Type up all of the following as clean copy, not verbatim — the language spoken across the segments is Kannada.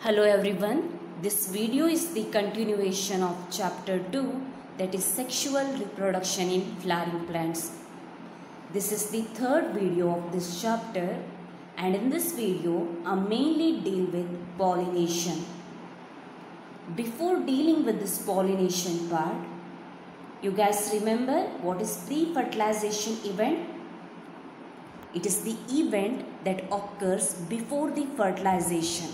Hello everyone, this video is the continuation of chapter 2, that is sexual reproduction in flowering plants. This is the third video of this chapter, and in this video I mainly deal with pollination. Before dealing with this pollination part, you guys remember what is pre-fertilization event? It is the event that occurs before the fertilization.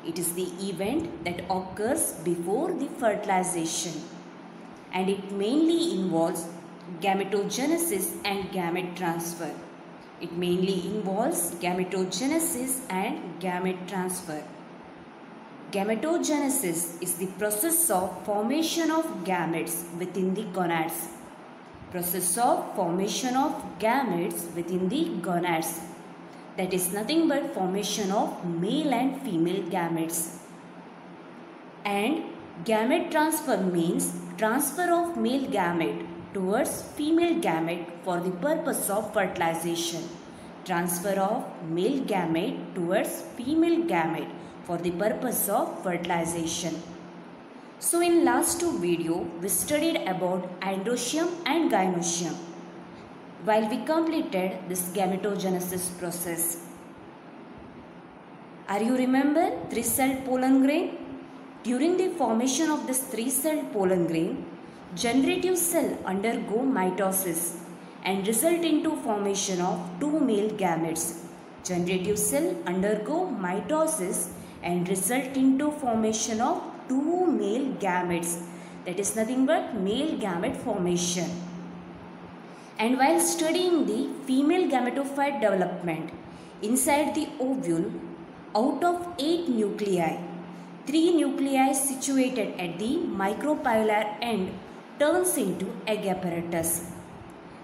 It is the event that occurs before the fertilization, and it mainly involves gametogenesis and gamete transfer. It mainly involves gametogenesis and gamete transfer. Gametogenesis is the process of formation of gametes within the gonads. Process of formation of gametes within the gonads. That is nothing but formation of male and female gametes. And gamete transfer means transfer of male gamete towards female gamete for the purpose of fertilization. Transfer of male gamete towards female gamete for the purpose of fertilization. So in last two videos we studied about androecium and gynoecium, while we completed this gametogenesis process. Are you remember three-celled pollen grain? During the formation of this three-celled pollen grain, generative cell undergo mitosis and result into formation of two male gametes. Generative cell undergo mitosis and result into formation of two male gametes. That is nothing but male gamete formation. And while studying the female gametophyte development inside the ovule, out of 8 nuclei, 3 nuclei situated at the micropylar end turns into egg apparatus,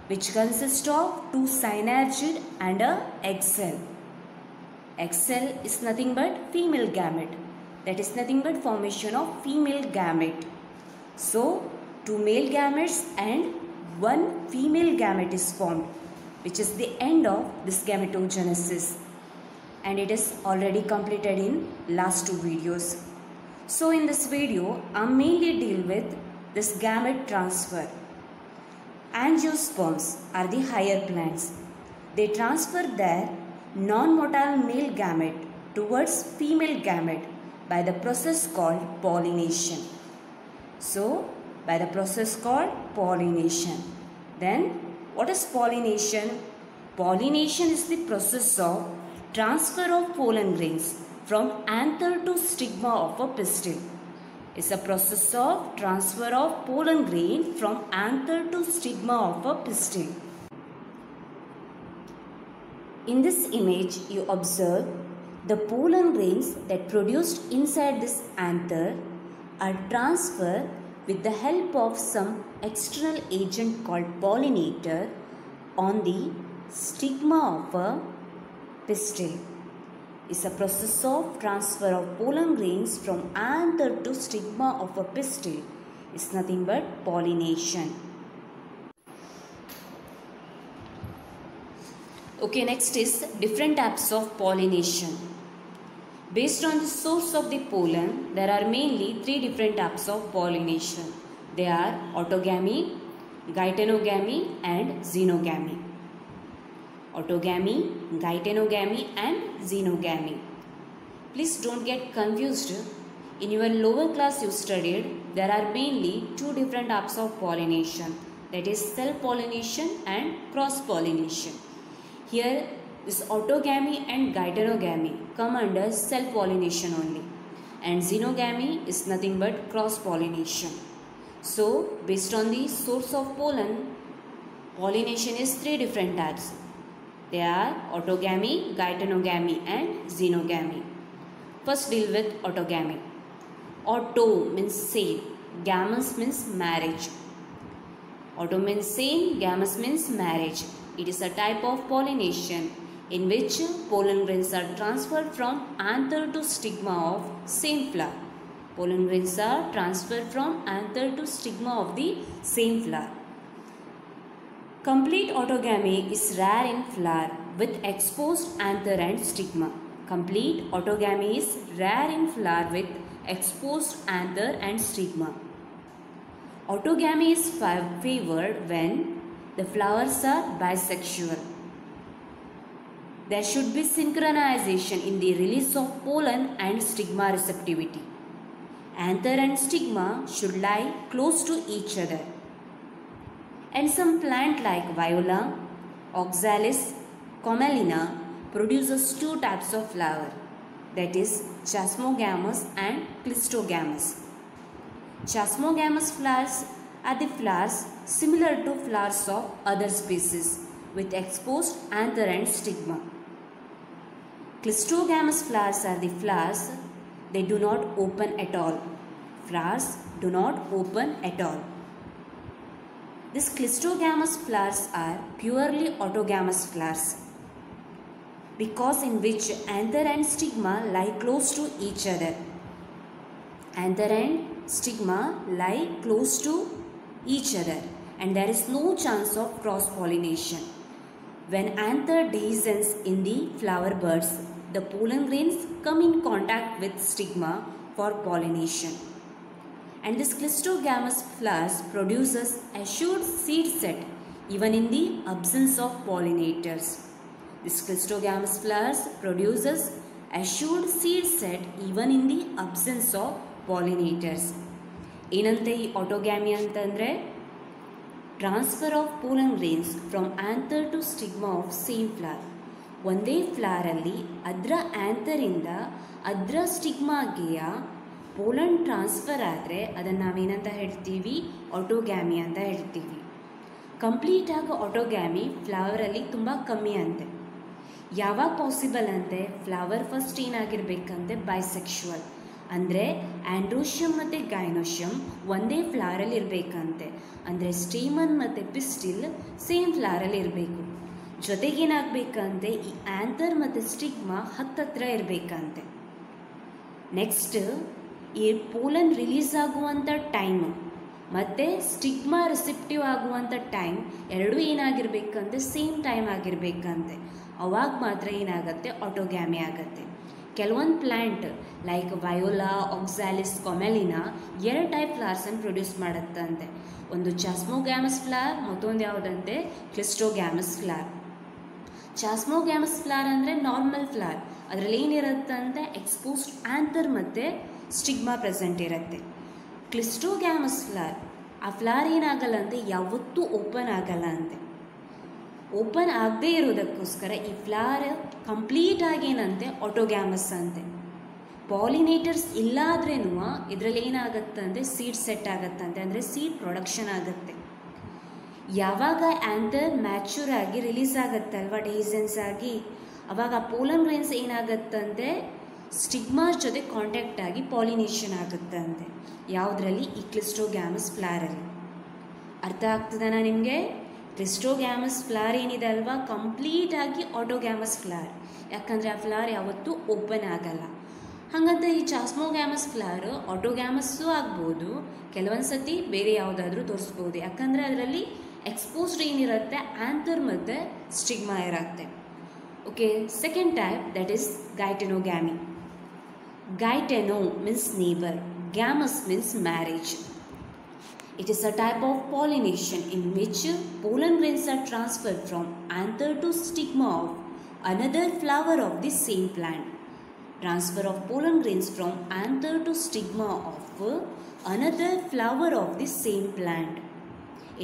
which consists of 2 synergid and a egg cell. Egg cell is nothing but female gamete. That is nothing but formation of female gamete. So 2 male gametes and 1 female gamete is formed, which is the end of this gametogenesis, and it is already completed in last two videos. So in this video I mainly deal with this gamete transfer. Angiosperms are the higher plants. They transfer their non-motile male gamete towards female gamete by the process called pollination. So by the process called pollination. Then what is pollination? Pollination is the process of transfer of pollen grains from anther to stigma of a pistil. It's a process of transfer of pollen grain from anther to stigma of a pistil. In this image you observe the pollen grains that produced inside this anther are transferred with the help of some external agent called pollinator on the stigma of a pistil. It's a process of transfer of pollen grains from anther to stigma of a pistil. It's nothing but pollination. Okay, next is different types of pollination. Based on the source of the pollen, there are mainly 3 different types of pollination. They are autogamy, geitonogamy and xenogamy. Autogamy, geitonogamy and xenogamy. Please don't get confused. In your lower class you studied, there are mainly 2 different types of pollination. That is self-pollination and cross-pollination. Here this autogamy and geitonogamy come under self-pollination only, and xenogamy is nothing but cross-pollination. So based on the source of pollen, pollination is 3 different types. They are autogamy, geitonogamy and xenogamy. First deal with autogamy. Auto means same, gamous means marriage. Auto means same, gamous means marriage. It is a type of pollination in which pollen grains are transferred from anther to stigma of same flower. Pollen grains are transferred from anther to stigma of the same flower. Complete autogamy is rare in flower with exposed anther and stigma. Complete autogamy is rare in flower with exposed anther and stigma. Autogamy is favored when the flowers are bisexual. There should be synchronization in the release of pollen and stigma receptivity. Anther and stigma should lie close to each other. And some plant like Viola, Oxalis, Commelina produces two types of flower, that is chasmogamous and clistogamous. Chasmogamous flowers are the flowers similar to flowers of other species with exposed anther and stigma. Clistogamous flowers are the flowers they do not open at all. Flowers do not open at all. These clistogamous flowers are purely autogamous flowers because in which anther and stigma lie close to each other. Anther and stigma lie close to each other and there is no chance of cross-pollination. When anther dehiscence in the flower buds, the pollen grains come in contact with stigma for pollination. And this clistogamous flowers produces assured seed set even in the absence of pollinators. This clistogamous flowers produces assured seed set even in the absence of pollinators. ಏನಂತೆ ಈ autogamy ಅಂತಂದರೆ transfer of pollen grains from anther to stigma of same flower. ಒಂದೇ ಫ್ಲವರಲ್ಲಿ ಅದರ ಆ್ಯಂಥರಿಂದ ಅದರ ಸ್ಟಿಗ್ಮಾಗೆಯ ಪೋಲನ್ ಟ್ರಾನ್ಸ್ಫರ್ ಆದರೆ ಅದನ್ನು ನಾವೇನಂತ ಹೇಳ್ತೀವಿ, ಆಟೋಗ್ಯಾಮಿ ಅಂತ ಹೇಳ್ತೀವಿ. ಕಂಪ್ಲೀಟಾಗಿ ಆಟೋಗ್ಯಾಮಿ ಫ್ಲವರಲ್ಲಿ ತುಂಬ ಕಮ್ಮಿ ಅಂತೆ. ಯಾವಾಗ ಪಾಸಿಬಲ್ ಅಂತೆ? ಫ್ಲವರ್ ಫಸ್ಟ್ ಏನಾಗಿರ್ಬೇಕಂತೆ, ಬೈಸೆಕ್ಷುವಲ್ ಅಂದರೆ ಆ್ಯಂಡ್ರೋಷಿಯಮ್ ಮತ್ತು ಗೈನೋಷಿಯಮ್ ಒಂದೇ ಫ್ಲವರಲ್ಲಿ ಇರಬೇಕಂತೆ. ಅಂದರೆ ಸ್ಟೇಮನ್ ಮತ್ತು ಪಿಸ್ಟಿಲ್ ಸೇಮ್ ಫ್ಲವರಲ್ಲಿ ಇರಬೇಕು. ಜೊತೆಗೇನಾಗಬೇಕಂತೆ, ಈ ಆ್ಯಂಥರ್ ಮತ್ತು ಸ್ಟಿಗ್ಮಾ ಹತ್ತತ್ರ ಇರಬೇಕಂತೆ. ನೆಕ್ಸ್ಟ್ ಈ ಪೋಲನ್ ರಿಲೀಸ್ ಆಗುವಂಥ ಟೈಮ್ ಮತ್ತು ಸ್ಟಿಗ್ಮಾ ರಿಸೆಪ್ಟಿವ್ ಆಗುವಂಥ ಟೈಮ್ ಎರಡೂ ಏನಾಗಿರ್ಬೇಕಂತೆ, ಸೇಮ್ ಟೈಮ್ ಆಗಿರಬೇಕಂತೆ. ಅವಾಗ ಮಾತ್ರ ಏನಾಗುತ್ತೆ, ಆಟೋಗ್ಯಾಮಿ ಆಗುತ್ತೆ. ಕೆಲವೊಂದು ಪ್ಲ್ಯಾಂಟ್ ಲೈಕ್ ವಯೋಲಾ, ಆಕ್ಸಾಲಿಸ್, ಕೊಮೆಲಿನಾ ಎರಡು ಟೈಪ್ ಫ್ಲವರ್ಸನ್ನು ಪ್ರೊಡ್ಯೂಸ್ ಮಾಡುತ್ತಂತೆ. ಒಂದು ಚಾಸ್ಮೋಗ್ಯಾಮಸ್ ಫ್ಲವರ್, ಮತ್ತೊಂದು ಯಾವುದಂತೆ, ಕ್ಲಿಸ್ಟೋಗ್ಯಾಮಸ್ ಫ್ಲವರ್. ಚಾಸ್ಮೋಗ್ಯಾಮಸ್ ಫ್ಲವರ್ ಅಂದರೆ ನಾರ್ಮಲ್ ಫ್ಲವರ್, ಅದರಲ್ಲಿ ಏನಿರುತ್ತಂತೆ, ಎಕ್ಸ್ಪೋಸ್ಡ್ ಆ್ಯಂಥರ್ ಮತ್ತು ಸ್ಟಿಗ್ಮಾ ಪ್ರೆಸೆಂಟ್ ಇರುತ್ತೆ. ಕ್ಲಿಸ್ಟೋಗ್ಯಾಮಸ್ ಫ್ಲವರ್, ಆ ಫ್ಲವರ್ ಏನಾಗಲ್ಲ ಅಂತೆ, ಯಾವತ್ತೂ ಓಪನ್ ಆಗಲ್ಲ ಅಂತೆ. ಓಪನ್ ಆಗದೇ ಇರೋದಕ್ಕೋಸ್ಕರ ಈ ಫ್ಲವರ್ ಕಂಪ್ಲೀಟಾಗಿ ಏನಂತೆ, ಆಟೋಗ್ಯಾಮಸ್ ಅಂತೆ. ಪಾಲಿನೇಟರ್ಸ್ ಇಲ್ಲಾದ್ರೇನು ಇದರಲ್ಲಿ ಏನಾಗುತ್ತಂತೆ, ಸೀಡ್ ಸೆಟ್ ಆಗುತ್ತಂತೆ, ಅಂದರೆ ಸೀಡ್ ಪ್ರೊಡಕ್ಷನ್ ಆಗುತ್ತೆ. ಯಾವಾಗ ಆ್ಯಂಥರ್ ಮ್ಯಾಚೂರ್ ಆಗಿ ರಿಲೀಸ್ ಆಗುತ್ತಲ್ವ, ಡೆಹಿಸೆನ್ಸ್ ಆಗಿ, ಅವಾಗ ಆ ಪೋಲನ್ ಗ್ರೇನ್ಸ್ ಏನಾಗುತ್ತಂತೆ, ಸ್ಟಿಗ್ಮಾ ಜೊತೆ ಕಾಂಟ್ಯಾಕ್ಟ್ ಆಗಿ ಪಾಲಿನೇಷನ್ ಆಗುತ್ತಂತೆ. ಯಾವುದರಲ್ಲಿ, ಈ ಕ್ಲಿಸ್ಟೋಗ್ಯಾಮಸ್ ಫ್ಲವರಲ್ಲಿ. ಅರ್ಥ ಆಗ್ತದನಾ ನಿಮಗೆ? ಕ್ಲಿಸ್ಟೋಗ್ಯಾಮಸ್ ಫ್ಲವರ್ ಏನಿದೆ ಅಲ್ವಾ, ಕಂಪ್ಲೀಟಾಗಿ ಆಟೋಗ್ಯಾಮಸ್ ಫ್ಲವರ್, ಯಾಕಂದರೆ ಆ ಫ್ಲವರ್ ಯಾವತ್ತೂ ಓಪನ್ ಆಗಲ್ಲ. ಹಾಗಂತ ಈ ಚಾಸ್ಮೋಗ್ಯಾಮಸ್ ಫ್ಲವರ್ ಆಟೋಗ್ಯಾಮಸ್ಸೂ ಆಗ್ಬೋದು, ಕೆಲವೊಂದು ಸತಿ ಬೇರೆ ಯಾವುದಾದ್ರೂ ತೋರಿಸ್ಬೋದು, ಯಾಕಂದರೆ ಅದರಲ್ಲಿ ಎಕ್ಸ್ಪೋಸ್ಡ್ ಏನಿರುತ್ತೆ, ಆ್ಯಂಥರ್ ಮತ್ತು ಸ್ಟಿಗ್ಮಾ ಇರುತ್ತೆ. Okay, second type, that is geitonogamy. Geitono means neighbour, gamos means marriage. It is a type of pollination in which pollen grains are transferred from anther to stigma of another flower of the same plant. Transfer of pollen grains from anther to stigma of another flower of the same plant.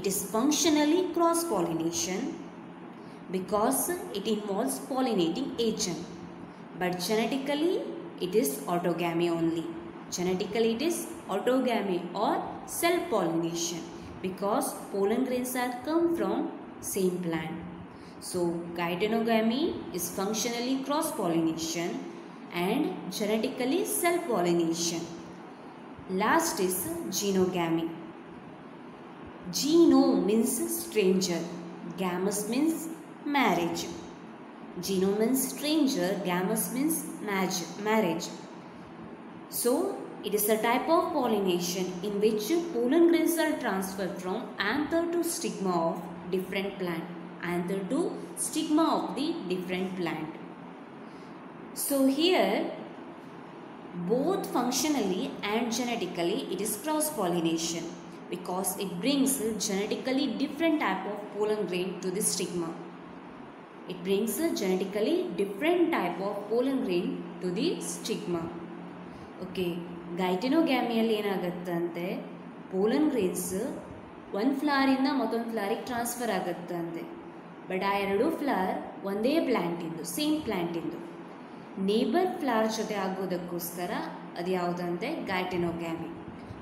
It is functionally cross-pollination because it involves pollinating agent, but genetically it is autogamy only. Genetically it is autogamy or self-pollination because pollen grains are come from same plant. So geitonogamy is functionally cross-pollination and genetically self-pollination. Last is genogamy. Geno means stranger, gamus means marriage. Geno means stranger, gamus means marriage. So it is a type of pollination in which pollen grains are transferred from anther to stigma of different plant. Anther to stigma of the different plant. So here both functionally and genetically it is cross pollination because it brings genetically different type of pollen grain to the stigma. It brings a genetically different type of pollen grain to the stigma. Okay, ಗೈಟೆನೋಗ್ಯಾಮಿಯಲ್ಲಿ ಏನಾಗುತ್ತಂತೆ ಪೋಲನ್ ಗ್ರೇನ್ಸ್ ಒಂದು ಫ್ಲವರಿಂದ ಮತ್ತೊಂದು ಫ್ಲವರಿಗೆ ಟ್ರಾನ್ಸ್ಫರ್ ಆಗುತ್ತಂತೆ. ಬಟ್ ಆ ಎರಡು ಫ್ಲವರ್ ಒಂದೇ ಪ್ಲ್ಯಾಂಟಿಂದು, ಸೇಮ್ ಪ್ಲ್ಯಾಂಟಿಂದು ನೇಬರ್ ಫ್ಲವರ್ ಜೊತೆ ಆಗೋದಕ್ಕೋಸ್ಕರ ಅದು ಯಾವುದಂತೆ ಗೈಟೆನೋಗ್ಯಾಮಿ.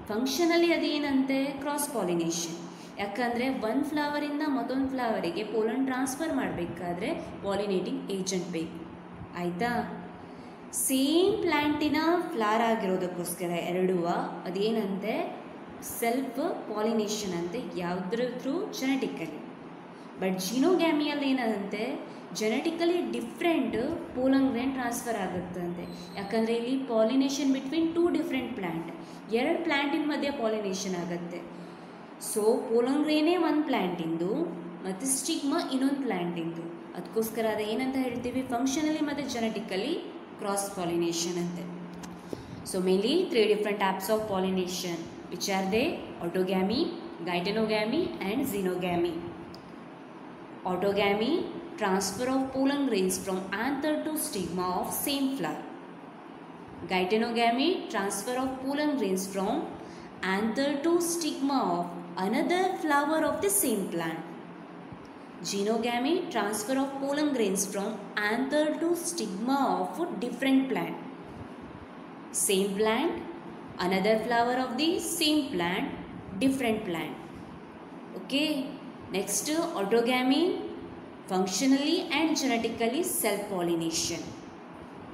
ಫಂಕ್ಷನಲ್ಲಿ ಅದೇನಂತೆ ಕ್ರಾಸ್ ಪಾಲಿನೇಷನ್. ಯಾಕಂದರೆ ಒಂದು ಫ್ಲವರಿಂದ ಮತ್ತೊಂದು ಫ್ಲವರಿಗೆ ಪೋಲನ್ ಟ್ರಾನ್ಸ್ಫರ್ ಮಾಡಬೇಕಾದ್ರೆ ಪಾಲಿನೇಟಿಂಗ್ ಏಜೆಂಟ್ ಬೇಕು. ಆಯಿತಾ? ಸೇಮ್ ಪ್ಲ್ಯಾಂಟಿನ ಫ್ಲವರ್ ಆಗಿರೋದಕ್ಕೋಸ್ಕರ ಎರಡೂ ಅದೇನಂತೆ ಸೆಲ್ಫ್ ಪಾಲಿನೇಷನ್ ಅಂತೆ, ಯಾವುದ್ರ ಥ್ರೂ ಜೆನೆಟಿಕಲಿ. ಬಟ್ ಜಿನೋಗ್ಯಾಮಿಯಲ್ಲಿ ಏನಂತೆ genetically different pollen grain transfer ಆಗುತ್ತಂತೆ. ಯಾಕಂದರೆ ಇಲ್ಲಿ pollination between two different plant, ಎರಡು ಪ್ಲ್ಯಾಂಟಿನ ಮಧ್ಯೆ ಪಾಲಿನೇಷನ್ ಆಗುತ್ತೆ. ಸೊ ಪೋಲನ್ ಗ್ರೇನೇ ಒಂದು ಪ್ಲ್ಯಾಂಟಿಂದು ಮತ್ತು ಸ್ಟಿಗ್ಮಾ ಇನ್ನೊಂದು ಪ್ಲ್ಯಾಂಟಿಂದು. ಅದಕ್ಕೋಸ್ಕರ ಅದು ಏನಂತ ಹೇಳ್ತೀವಿ, ಫಂಕ್ಷನಲಿ ಮತ್ತು ಜೆನೆಟಿಕಲಿ ಕ್ರಾಸ್ ಪಾಲಿನೇಷನ್ ಅಂತೆ. So mainly 3 different types of pollination, which are they? Autogamy, geitonogamy and xenogamy. Autogamy, transfer of pollen grains from anther to stigma of same flower. Geitonogamy, transfer of pollen grains from anther to stigma of another flower of the same plant. Xenogamy, transfer of pollen grains from anther to stigma of a different plant. Same plant, another flower of the same plant, different plant. Okay, next autogamy, functionally and genetically self-pollination.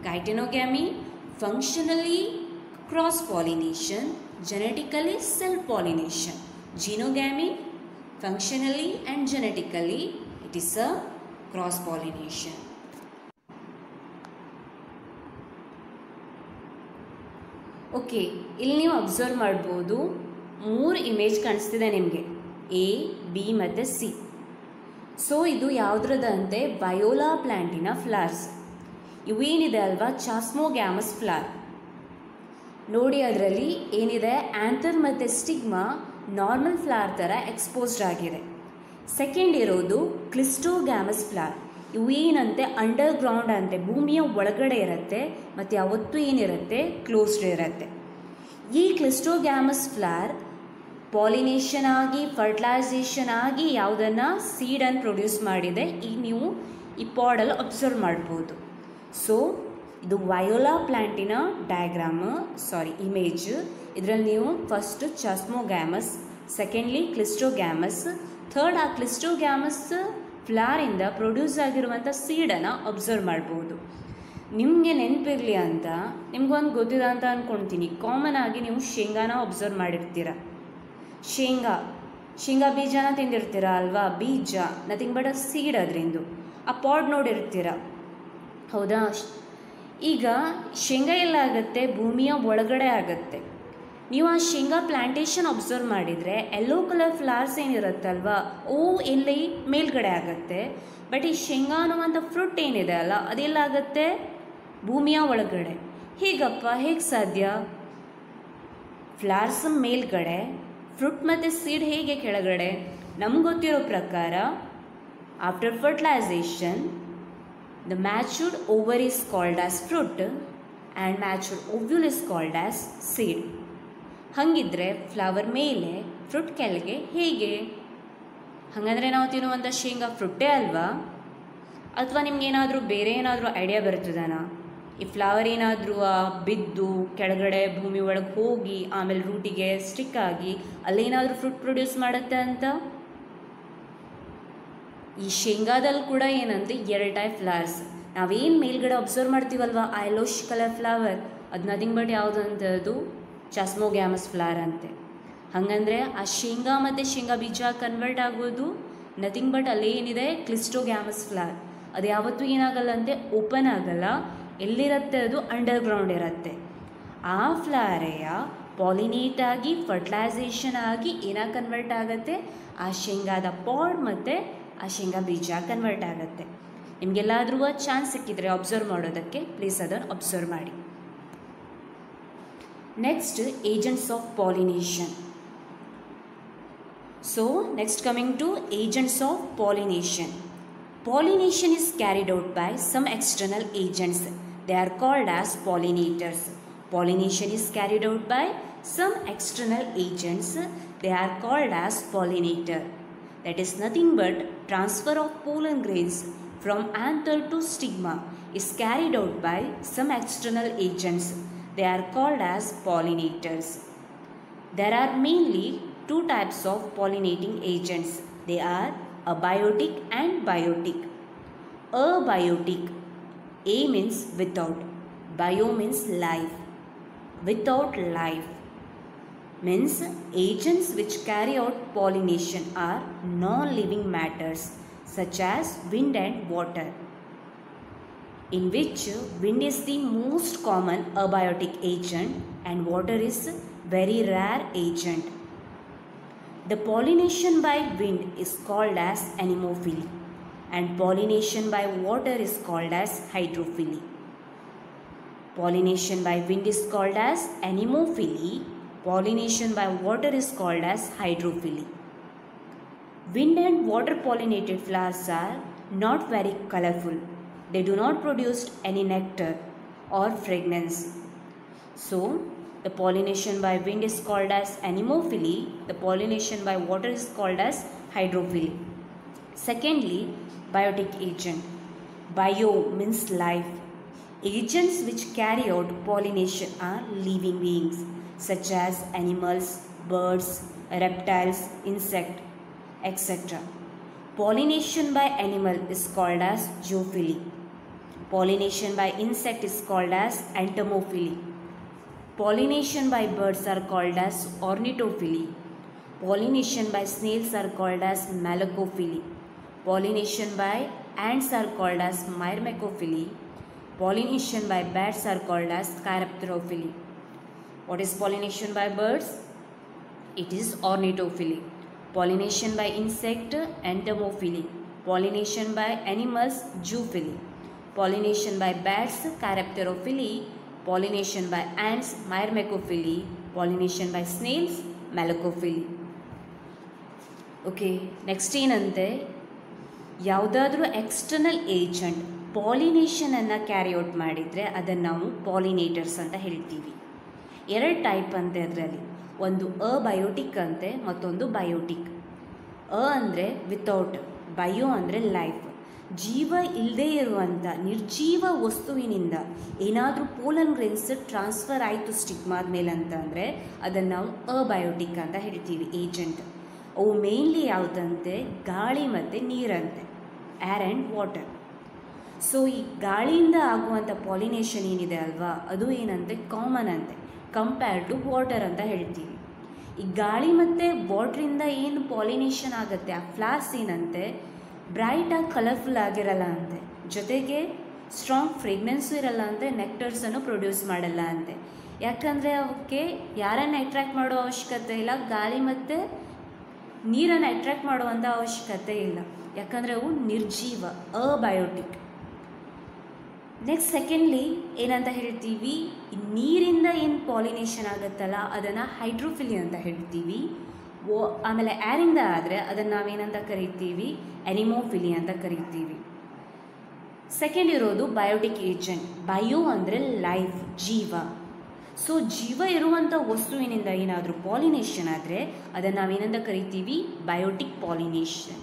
Geitonogamy, functionally cross-pollination, genetically self-pollination. Xenogamy, functionally and genetically it is a cross-pollination. Okay, ಇಲ್ಲಿ ನೀವು ಅಬ್ಸರ್ವ್ ಮಾಡ್ಬೋದು 3 ಇಮೇಜ್ ಕಾಣಿಸ್ತಿದೆ ನಿಮಗೆ, ಎ, ಬಿ ಮತ್ತು ಸಿ. ಸೊ ಇದು ಯಾವುದ್ರದಂತೆ ವಯೋಲಾ ಪ್ಲ್ಯಾಂಟಿನ ಫ್ಲವರ್ಸ್. ಇವೇನಿದೆ ಅಲ್ವಾ ಚಾಸ್ಮೋಗ್ಯಾಮಸ್ ಫ್ಲವರ್. ನೋಡಿ ಅದರಲ್ಲಿ ಏನಿದೆ, ಆ್ಯಂಥರ್ ಮತ್ತು ಸ್ಟಿಗ್ಮಾ ನಾರ್ಮಲ್ ಫ್ಲವರ್ ಥರ ಎಕ್ಸ್ಪೋಸ್ಡ್ ಆಗಿದೆ. ಸೆಕೆಂಡ್ ಇರೋದು ಕ್ಲಿಸ್ಟೋಗ್ಯಾಮಸ್ ಫ್ಲವರ್. ಇವೇನಂತೆ ಅಂಡರ್ ಗ್ರೌಂಡ್ ಅಂತೆ, ಭೂಮಿಯ ಒಳಗಡೆ ಇರುತ್ತೆ ಮತ್ತು ಯಾವತ್ತೂ ಏನಿರುತ್ತೆ ಕ್ಲೋಸ್ಡ್ ಇರುತ್ತೆ. ಈ ಕ್ಲಿಸ್ಟೋಗ್ಯಾಮಸ್ ಫ್ಲವರ್ ಪಾಲಿನೇಷನ್ ಆಗಿ ಫರ್ಟಿಲೈಸೇಷನ್ ಆಗಿ ಯಾವುದನ್ನು ಸೀಡನ್ನು ಪ್ರೊಡ್ಯೂಸ್ ಮಾಡಿದೆ. ಈಗ ನೀವು ಈ ಪಾಡಲ್ಲಿ ಅಬ್ಸರ್ವ್ ಮಾಡ್ಬೋದು. ಸೊ ಇದು ವಯೋಲಾ ಪ್ಲ್ಯಾಂಟಿನ ಇಮೇಜ್. ಇದರಲ್ಲಿ ನೀವು ಫಸ್ಟ್ ಚಾಸ್ಮೋಗ್ಯಾಮಸ್, ಸೆಕೆಂಡ್ಲಿ ಕ್ಲಿಸ್ಟೋಗ್ಯಾಮಸ್, ಥರ್ಡ್ ಆ ಕ್ಲಿಸ್ಟೋಗ್ಯಾಮಸ್ ಫ್ಲವರಿಂದ ಪ್ರೊಡ್ಯೂಸ್ ಆಗಿರುವಂಥ ಸೀಡನ್ನು ಅಬ್ಸರ್ವ್ ಮಾಡ್ಬೋದು. ನಿಮಗೆ ನೆನಪಿರಲಿ ಅಂತ ನಿಮ್ಗೊಂದು ಗೊತ್ತಿದೆ ಅಂತ ಅಂದ್ಕೊಳ್ತೀನಿ. ಕಾಮನ್ ಆಗಿ ನೀವು ಶೇಂಗಾನ ಅಬ್ಸರ್ವ್ ಮಾಡಿರ್ತೀರ. ಶೇಂಗಾ ಬೀಜನ ತಿಂದಿರ್ತೀರ ಅಲ್ವಾ? ಬೀಜ ನಥಿಂಗ್ ಬಟ್ ಅ ಸೀಡ್ ಅದರಿಂದು. ಆ ಪಾಡ್ ನೋಡಿರ್ತೀರ, ಹೌದಾ? ಈಗ ಶೇಂಗಾ ಎಲ್ಲ ಆಗುತ್ತೆ, ಭೂಮಿಯ ಒಳಗಡೆ ಆಗುತ್ತೆ. ನೀವು ಆ ಶೇಂಗಾ ಪ್ಲ್ಯಾಂಟೇಷನ್ ಅಬ್ಸರ್ವ್ ಮಾಡಿದರೆ ಯೆಲ್ಲೋ ಕಲರ್ ಫ್ಲವರ್ಸ್ ಏನಿರುತ್ತಲ್ವ ಎಲ್ಲಿ ಮೇಲ್ಗಡೆ ಆಗುತ್ತೆ. ಬಟ್ ಈ ಶೇಂಗಾ ಅನ್ನುವಂಥ ಫ್ರೂಟ್ ಏನಿದೆ ಅಲ್ಲ ಅದೆಲ್ಲ ಆಗುತ್ತೆ ಭೂಮಿಯ ಒಳಗಡೆ. ಹೇಗಪ್ಪ, ಹೇಗೆ ಸಾಧ್ಯ? ಫ್ಲವರ್ಸ್ ಮೇಲ್ಗಡೆ, ಫ್ರೂಟ್ ಮತ್ತು ಸೀಡ್ ಹೇಗೆ ಕೆಳಗಡೆ? ನಮ್ಗೆ ಗೊತ್ತಿರೋ ಪ್ರಕಾರ after fertilisation the matured ovary is called as fruit and matured ovule is called as seed. ಹಾಗಿದ್ರೆ ಫ್ಲವರ್ ಮೇಲೆ ಫ್ರೂಟ್ ಕೆಳಗೆ ಹೇಗೆ? ಹಾಗಂದರೆ ನಾವು ತಿನ್ನುವಂಥ ಶೇಂಗಾ ಫ್ರೂಟೇ ಅಲ್ವಾ? ಅಥವಾ ನಿಮ್ಗೇನಾದರೂ ಬೇರೆ ಏನಾದರೂ ಐಡಿಯಾ ಬರ್ತದನಾ? ಈ ಫ್ಲವರ್ ಏನಾದರೂ ಬಿದ್ದು ಕೆಳಗಡೆ ಭೂಮಿ ಒಳಗೆ ಹೋಗಿ ಆಮೇಲೆ ರೂಟಿಗೆ ಸ್ಟಿಕ್ ಆಗಿ ಅಲ್ಲೇನಾದರೂ ಫ್ರೂಟ್ ಪ್ರೊಡ್ಯೂಸ್ ಮಾಡುತ್ತೆ ಅಂತ? ಈ ಶೇಂಗಾದಲ್ಲಿ ಕೂಡ ಏನಂತೆ 2 ಟೈಪ್ ಫ್ಲವರ್ಸ್. ನಾವೇನು ಮೇಲ್ಗಡೆ ಅಬ್ಸರ್ವ್ ಮಾಡ್ತೀವಲ್ವ ಆ ಯೆಲ್ಲೋಶ್ ಕಲರ್ ಫ್ಲವರ್, ಅದು ನಥಿಂಗ್ ಬಟ್ ಯಾವುದು ಅಂತದ್ದು ಚಾಸ್ಮೋಗ್ಯಾಮಸ್ ಫ್ಲವರ್ ಅಂತೆ. ಹಾಗಂದರೆ ಆ ಶೇಂಗಾ ಮತ್ತು ಶೇಂಗಾ ಬೀಜ ಕನ್ವರ್ಟ್ ಆಗೋದು ನಥಿಂಗ್ ಬಟ್ ಅಲ್ಲಿ ಏನಿದೆ ಕ್ಲಿಸ್ಟೋಗ್ಯಾಮಸ್ ಫ್ಲವರ್. ಅದು ಯಾವತ್ತೂ ಏನಾಗಲ್ಲ ಅಂತೆ, ಓಪನ್ ಆಗಲ್ಲ. ಎಲ್ಲಿರುತ್ತೆ ಅದು ಅಂಡರ್ಗ್ರೌಂಡ್ ಇರುತ್ತೆ. ಆ ಫ್ಲವರೆಯ ಪಾಲಿನೇಟ್ ಆಗಿ ಫರ್ಟಿಲೈಸೇಷನ್ ಆಗಿ ಏನಾಗಿ ಕನ್ವರ್ಟ್ ಆಗುತ್ತೆ, ಆ ಶೇಂಗಾದ ಪಾಡ್ ಮತ್ತು ಆ ಶೇಂಗಾ ಬೀಜ ಕನ್ವರ್ಟ್ ಆಗುತ್ತೆ. ನಿಮಗೆಲ್ಲಾದರೂ ಚಾನ್ಸ್ ಸಿಕ್ಕಿದ್ರೆ ಅಬ್ಸರ್ವ್ ಮಾಡೋದಕ್ಕೆ ಪ್ಲೀಸ್ ಅದನ್ನು ಅಬ್ಸರ್ವ್ ಮಾಡಿ. Next agents of pollination. So next coming to agents of pollination. Pollination is carried out by some external agents. They are called as pollinators. Pollination is carried out by some external agents. They are called as pollinator. That is nothing but transfer of pollen grains from anther to stigma is carried out by some external agents. They are called as pollinators. There are mainly two types of pollinating agents. They are abiotic and biotic. Abiotic, A means without, bio means life. Without life means agents which carry out pollination are non-living matters such as wind and water, in which wind is the most common abiotic agent and water is very rare agent. The pollination by wind is called as anemophily and pollination by water is called as hydrophily. Pollination by wind is called as anemophily. Pollination by water is called as hydrophily. Wind and water pollinated flowers are not very colorful. They do not produce any nectar or fragrance. So, the pollination by wind is called as anemophily. The pollination by water is called as hydrophily. Secondly, biotic agent. Bio means life. Agents which carry out pollination are living beings such as animals, birds, reptiles, insects, etc. Pollination by animal is called as zoophily. Pollination by insect is called as entomophily. Pollination by birds are called as ornithophily. Pollination by snails are called as malacophily. Pollination by ants are called as myrmecophily. Pollination by bats are called as chiropterophily. What is pollination by birds? It is ornithophily. Pollination by insect, entomophily. Pollination by animals, zoophily. Pollination by bats, chiropterophily. Pollination by ants, myrmecophily. Pollination by snails, malacophily. Okay, next ಏನಂತೆ ಯಾವುದಾದ್ರೂ ಎಕ್ಸ್ಟರ್ನಲ್ ಏಜೆಂಟ್ ಪಾಲಿನೇಷನನ್ನು ಕ್ಯಾರಿ ಔಟ್ ಮಾಡಿದರೆ ಅದನ್ನು ನಾವು ಪಾಲಿನೇಟರ್ಸ್ ಅಂತ ಹೇಳ್ತೀವಿ. ಎರಡು ಟೈಪ್ ಅಂತೆ ಅದರಲ್ಲಿ, ಒಂದು ಅಬಯೋಟಿಕ್ ಅಂತೆ ಮತ್ತೊಂದು ಬಯೋಟಿಕ್. ಅಂದರೆ ವಿತೌಟ್, ಬಯೋ ಅಂದರೆ ಲೈಫ್, ಜೀವ ಇಲ್ಲದೇ ಇರುವಂಥ ನಿರ್ಜೀವ ವಸ್ತುವಿನಿಂದ ಏನಾದರೂ ಪೋಲನ್ ಗ್ರೇನ್ಸ್ ಟ್ರಾನ್ಸ್ಫರ್ ಆಯಿತು ಸ್ಟಿಗ್ಮಾದ ಮೇಲೆ ಅಂತಂದರೆ ಅದನ್ನು ನಾವು ಅಬಯೋಟಿಕ್ ಅಂತ ಹೇಳ್ತೀವಿ ಏಜೆಂಟ್. ಅವು ಮೇನ್ಲಿ ಯಾವುದಂತೆ ಗಾಳಿ ಮತ್ತು ನೀರಂತೆ, ಏರ್ ಆ್ಯಂಡ್ ವಾಟರ್. ಸೊ ಈ ಗಾಳಿಯಿಂದ ಆಗುವಂಥ ಪಾಲಿನೇಷನ್ ಏನಿದೆ ಅಲ್ವಾ, ಅದು ಏನಂತೆ ಕಾಮನ್ ಅಂತೆ ಕಂಪೇರ್ಡ್ ಟು ವಾಟರ್ ಅಂತ ಹೇಳ್ತೀವಿ. ಈ ಗಾಳಿ ಮತ್ತು ವಾಟ್ರಿಂದ ಏನು ಪಾಲಿನೇಷನ್ ಆಗುತ್ತೆ, ಆ ಫ್ಲವರ್ಸ್ ಏನಂತೆ ಬ್ರೈಟಾಗಿ ಕಲರ್ಫುಲ್ ಆಗಿರಲ್ಲ ಅಂತೆ, ಜೊತೆಗೆ ಸ್ಟ್ರಾಂಗ್ ಫ್ರೇಗ್ನೆನ್ಸು ಇರಲ್ಲ ಅಂತೆ, ನೆಕ್ಟರ್ಸನ್ನು ಪ್ರೊಡ್ಯೂಸ್ ಮಾಡಲ್ಲ ಅಂತೆ. ಯಾಕಂದರೆ ಅವಕ್ಕೆ ಯಾರನ್ನು ಅಟ್ರ್ಯಾಕ್ಟ್ ಮಾಡೋ ಅವಶ್ಯಕತೆ ಇಲ್ಲ, ಗಾಳಿ ಮತ್ತು ನೀರನ್ನು ಅಟ್ರ್ಯಾಕ್ಟ್ ಮಾಡುವಂಥ ಅವಶ್ಯಕತೆ ಇಲ್ಲ, ಯಾಕಂದರೆ ಅವು ನಿರ್ಜೀವ, ಅಬಯೋಟಿಕ್. ನೆಕ್ಸ್ಟ್ ಸೆಕೆಂಡ್ಲಿ ಏನಂತ ಹೇಳ್ತೀವಿ, ನೀರಿಂದ ಏನು ಪಾಲಿನೇಷನ್ ಆಗುತ್ತಲ್ಲ ಅದನ್ನು ಹೈಡ್ರೋಫಿಲಿ ಅಂತ ಹೇಳ್ತೀವಿ. ಆಮೇಲೆ ಏರಿಂದ ಆದರೆ ಅದನ್ನು ನಾವೇನಂತ ಕರಿತೀವಿ, ಎನಿಮೋಫಿಲಿ ಅಂತ ಕರಿತೀವಿ. ಸೆಕೆಂಡ್ ಇರೋದು ಬಯೋಟಿಕ್ ಏಜೆಂಟ್. ಬಯೋ ಅಂದರೆ ಲೈಫ್, ಜೀವ. ಸೊ ಜೀವ ಇರುವಂಥ ವಸ್ತುವಿನಿಂದ ಏನಾದರೂ ಪಾಲಿನೇಷನ್ ಆದರೆ ಅದನ್ನು ನಾವೇನಂತ ಕರಿತೀವಿ, ಬಯೋಟಿಕ್ ಪಾಲಿನೇಷನ್.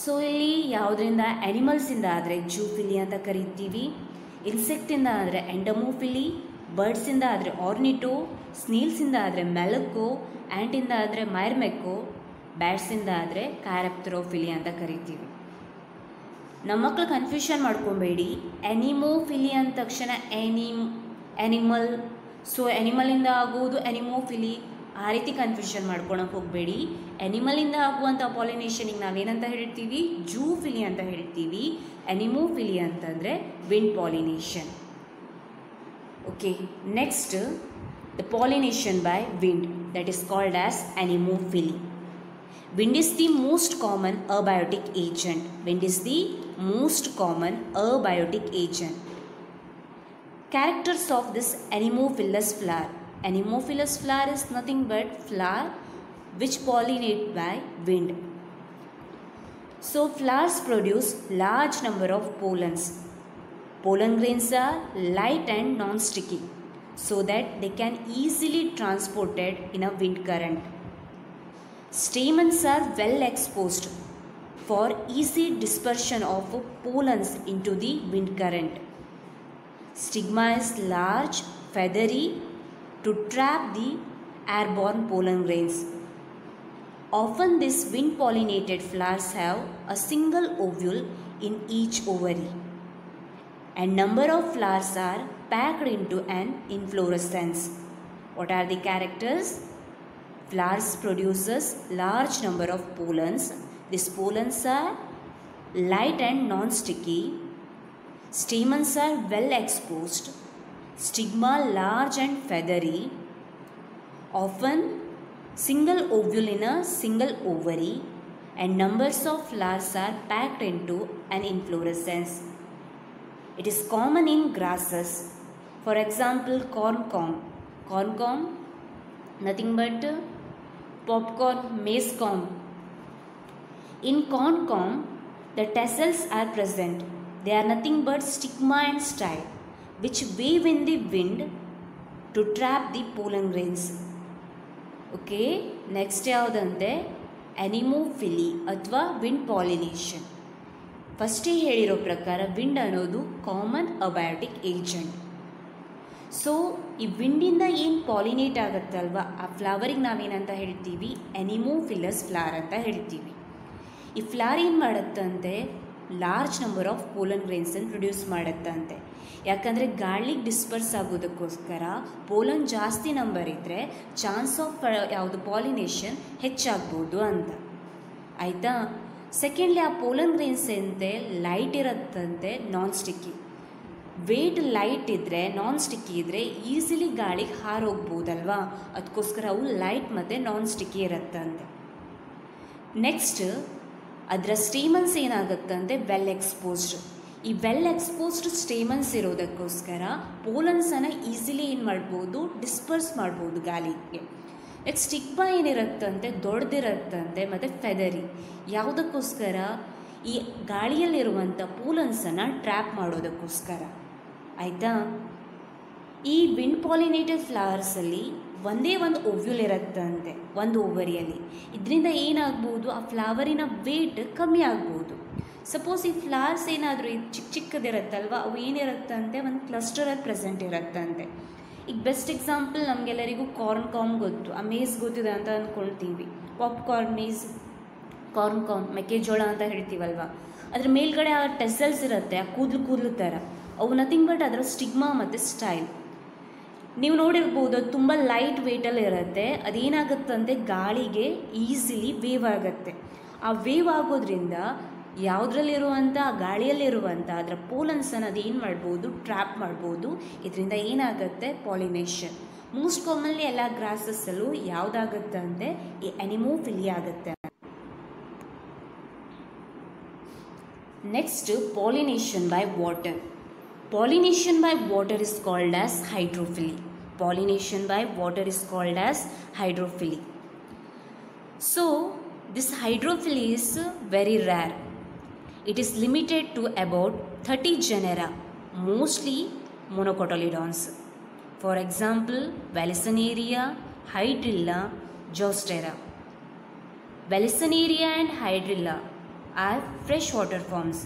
ಸೊ ಇಲ್ಲಿ ಯಾವುದರಿಂದ ಆ್ಯನಿಮಲ್ಸಿಂದ ಆದರೆ ಜೂಫಿಲಿ ಅಂತ ಕರಿತೀವಿ, ಇನ್ಸೆಕ್ಟಿಂದ ಆದರೆ ಎಂಡಮೋಫಿಲಿ, ಬರ್ಡ್ಸಿಂದ ಆದರೆ ಆರ್ನಿಟೋ, ಸ್ನೇಲ್ಸಿಂದ ಆದರೆ ಮೆಲಕೋ, ಆ್ಯಂಟಿಂದ ಆದರೆ ಮೈರ್ಮೆಕೋ, ಬ್ಯಾಟ್ಸಿಂದ ಆದರೆ ಕ್ಯಾರಪ್ಟೆರೋಫಿಲಿ ಅಂತ ಕರಿತೀವಿ. ನಮ್ಮ ಮಕ್ಕಳು ಕನ್ಫ್ಯೂಷನ್ ಮಾಡ್ಕೊಬೇಡಿ, ಎನಿಮೋಫಿಲಿ ಅಂದ ತಕ್ಷಣ ಎನಿಮಲ್, ಸೊ ಎನಿಮಲಿಂದ ಆಗೋದು ಎನಿಮೋಫಿಲಿ, ಆ ರೀತಿ ಕನ್ಫ್ಯೂಷನ್ ಮಾಡ್ಕೊಳಕ್ಕೆ ಹೋಗಬೇಡಿ. ಎನಿಮಲಿಂದ ಆಗುವಂಥ ಪಾಲಿನೇಷನಿಗೆ ನಾವೇನಂತ ಹೇಳ್ತೀವಿ, ಜೂಫಿಲಿ ಅಂತ ಹೇಳ್ತೀವಿ. ಎನಿಮೋಫಿಲಿ ಅಂತಂದರೆ wind pollination. Okay, next the pollination by wind, that is called as anemophily. Wind is the most common abiotic agent. Wind is the most common abiotic agent. Characters of this anemophilous flower. Anemophilous flower is nothing but flower which pollinate by wind. So flowers produce large number of pollens. Pollen grains are light and non-sticky so that they can easily transported in a wind current. Stamens are well exposed for easy dispersion of pollens into the wind current. Stigma is large, feathery to trap the airborne pollen grains. Often these wind-pollinated flowers have a single ovule in each ovary, and number of flowers are packed into an inflorescence. What are the characters? Flowers produces large number of pollens. These pollens are light and non-sticky. Stamens are well exposed. Stigma large and feathery. Often single ovule in a single ovary, and numbers of flowers are packed into an inflorescence. It is common in grasses. For example, corncomb. Corncomb, nothing but popcorn, maize comb. In corncomb, the tassels are present. They are nothing but stigma and style which wave in the wind to trap the pollen grains. Okay, next ಯಾವುದಂತೆ anemophily ಅಥವಾ ವಿಂಡ್ ಪಾಲಿನೇಷನ್. ಫಸ್ಟೇ ಹೇಳಿರೋ ಪ್ರಕಾರ ವಿಂಡ್ ಅನ್ನೋದು ಕಾಮನ್ ಅಬಯೋಟಿಕ್ ಏಜೆಂಟ್. ಸೊ ಈ ವಿಂಡಿಂದ ಏನು ಪಾಲಿನೇಟ್ ಆಗುತ್ತಲ್ವ ಆ ಫ್ಲವರಿಗೆ ನಾವೇನಂತ ಹೇಳ್ತೀವಿ, ಅನಿಮೋಫಿಲಸ್ ಫ್ಲವರ್ ಅಂತ ಹೇಳ್ತೀವಿ. ಈ ಫ್ಲವರ್ ಏನು ಮಾಡುತ್ತಂತೆ, ಲಾರ್ಜ್ ನಂಬರ್ ಆಫ್ ಪೋಲನ್ ಗ್ರೇನ್ಸನ್ನು ಪ್ರೊಡ್ಯೂಸ್ ಮಾಡುತ್ತಂತೆ. ಯಾಕಂದರೆ ಗಾಳಿಗೆ ಡಿಸ್ಪರ್ಸ್ ಆಗೋದಕ್ಕೋಸ್ಕರ ಪೋಲನ್ ಜಾಸ್ತಿ ನಂಬರ್ ಇದ್ದರೆ ಚಾನ್ಸ್ ಆಫ್ ಯಾವುದು ಪಾಲಿನೇಷನ್ ಹೆಚ್ಚಾಗ್ಬೋದು ಅಂತ. ಆಯಿತಾ. ಸೆಕೆಂಡ್ಲಿ ಆ ಪೋಲನ್ ಗ್ರೇನ್ಸ್ ಎಂತೆ ಲೈಟ್ ಇರುತ್ತಂತೆ, ನಾನ್ ಸ್ಟಿಕ್ಕಿ. ವೇಟ್ ಲೈಟ್ ಇದ್ದರೆ, ನಾನ್ ಸ್ಟಿಕ್ಕಿ ಇದ್ದರೆ ಈಸಿಲಿ ಗಾಳಿಗೆ ಹಾರೋಗ್ಬೋದಲ್ವಾ, ಅದಕ್ಕೋಸ್ಕರ ಅವು ಲೈಟ್ ಮತ್ತು ನಾನ್ ಸ್ಟಿಕ್ಕಿ ಇರುತ್ತಂತೆ. ನೆಕ್ಸ್ಟ್ ಅದರ ಸ್ಟೇಮನ್ಸ್ ಏನಾಗುತ್ತಂತೆ, ವೆಲ್ ಎಕ್ಸ್ಪೋಸ್ಡ್. ಈ ವೆಲ್ ಎಕ್ಸ್ಪೋಸ್ಡ್ ಸ್ಟೇಮನ್ಸ್ ಇರೋದಕ್ಕೋಸ್ಕರ ಪೋಲನ್ಸನ್ನು ಈಸಿಲಿ ಏನು ಮಾಡ್ಬೋದು, ಡಿಸ್ಪರ್ಸ್ ಮಾಡ್ಬೋದು ಗಾಳಿಗೆ. ನೆಕ್ಸ್ಟ್ ಸ್ಟಿಗ್ಮಾ ಏನಿರುತ್ತಂತೆ, ದೊಡ್ಡದಿರುತ್ತಂತೆ ಮತ್ತು ಫೆದರಿ. ಯಾವುದಕ್ಕೋಸ್ಕರ, ಈ ಗಾಳಿಯಲ್ಲಿರುವಂಥ ಪೋಲನ್ಸನ್ನು ಟ್ರ್ಯಾಪ್ ಮಾಡೋದಕ್ಕೋಸ್ಕರ. ಆಯಿತಾ. ಈ ವಿಂಡ್ ಪಾಲಿನೇಟೆಡ್ ಫ್ಲವರ್ಸಲ್ಲಿ ಒಂದೇ ಒಂದು ಓವ್ಯೂಲ್ ಇರುತ್ತಂತೆ ಒಂದು ಓವರಿಯಲ್ಲಿ. ಇದರಿಂದ ಏನಾಗ್ಬೋದು, ಆ ಫ್ಲವರಿನ ವೇಟ್ ಕಮ್ಮಿ ಆಗ್ಬೋದು. ಸಪೋಸ್ ಈ ಫ್ಲವರ್ಸ್ ಏನಾದರೂ ಚಿಕ್ಕ ಚಿಕ್ಕದಿರುತ್ತಲ್ವ, ಅವು ಏನಿರುತ್ತಂತೆ ಒಂದು ಕ್ಲಸ್ಟರಲ್ಲಿ ಪ್ರೆಸೆಂಟ್ ಇರುತ್ತಂತೆ. ಈಗ ಬೆಸ್ಟ್ ಎಕ್ಸಾಂಪಲ್ ನಮಗೆಲ್ಲರಿಗೂ ಕಾರ್ನ್ ಗೊತ್ತು, ಆ ಮೇಸ್ ಗೊತ್ತಿದೆ ಅಂತ ಅಂದ್ಕೊಳ್ತೀವಿ. ಪಾಪ್ಕಾರ್ನ್, ಮೇಸ್, ಕಾರ್ನ್ ಮೆಕ್ಕೆಜೋಳ ಅಂತ ಹೇಳ್ತೀವಲ್ವ. ಅದ್ರ ಮೇಲ್ಗಡೆ ಆ ಟೆಸಲ್ಸ್ ಇರುತ್ತೆ, ಆ ಕೂದಲು ಥರ. ಅವು ನಥಿಂಗ್ ಬಟ್ ಅದರ ಸ್ಟಿಗ್ಮಾ ಮತ್ತು ಸ್ಟೈಲ್. ನೀವು ನೋಡಿರ್ಬೋದು, ಅದು ತುಂಬ ಲೈಟ್ ವೇಟಲ್ಲಿ ಇರುತ್ತೆ. ಅದೇನಾಗುತ್ತಂತೆ, ಗಾಳಿಗೆ ಈಸಿಲಿ ವೇವ್ ಆಗುತ್ತೆ. ಆ ವೇವ್ ಆಗೋದ್ರಿಂದ ಯಾವುದ್ರಲ್ಲಿರುವಂಥ, ಗಾಳಿಯಲ್ಲಿರುವಂಥ ಅದರ ಪೋಲನ್ಸನ್ನು ಅದೇನು ಮಾಡ್ಬೋದು, ಟ್ರ್ಯಾಪ್ ಮಾಡ್ಬೋದು. ಇದರಿಂದ ಏನಾಗುತ್ತೆ, ಪಾಲಿನೇಷನ್. ಮೋಸ್ಟ್ ಕಾಮನ್ಲಿ ಎಲ್ಲ ಗ್ರಾಸಸ್ಸಲ್ಲೂ ಯಾವುದಾಗುತ್ತೆ ಅಂದರೆ ಈ ಅನಿಮೋಫಿಲಿ ಆಗುತ್ತೆ. Next, pollination by water. Pollination by water is called as hydrophily. Pollination by water is called as hydrophily. So, this hydrophily is very rare. It is limited to about 30 genera, mostly monocotyledons. For example, Vallisneria, Hydrilla, Zostera. Vallisneria and Hydrilla are freshwater forms,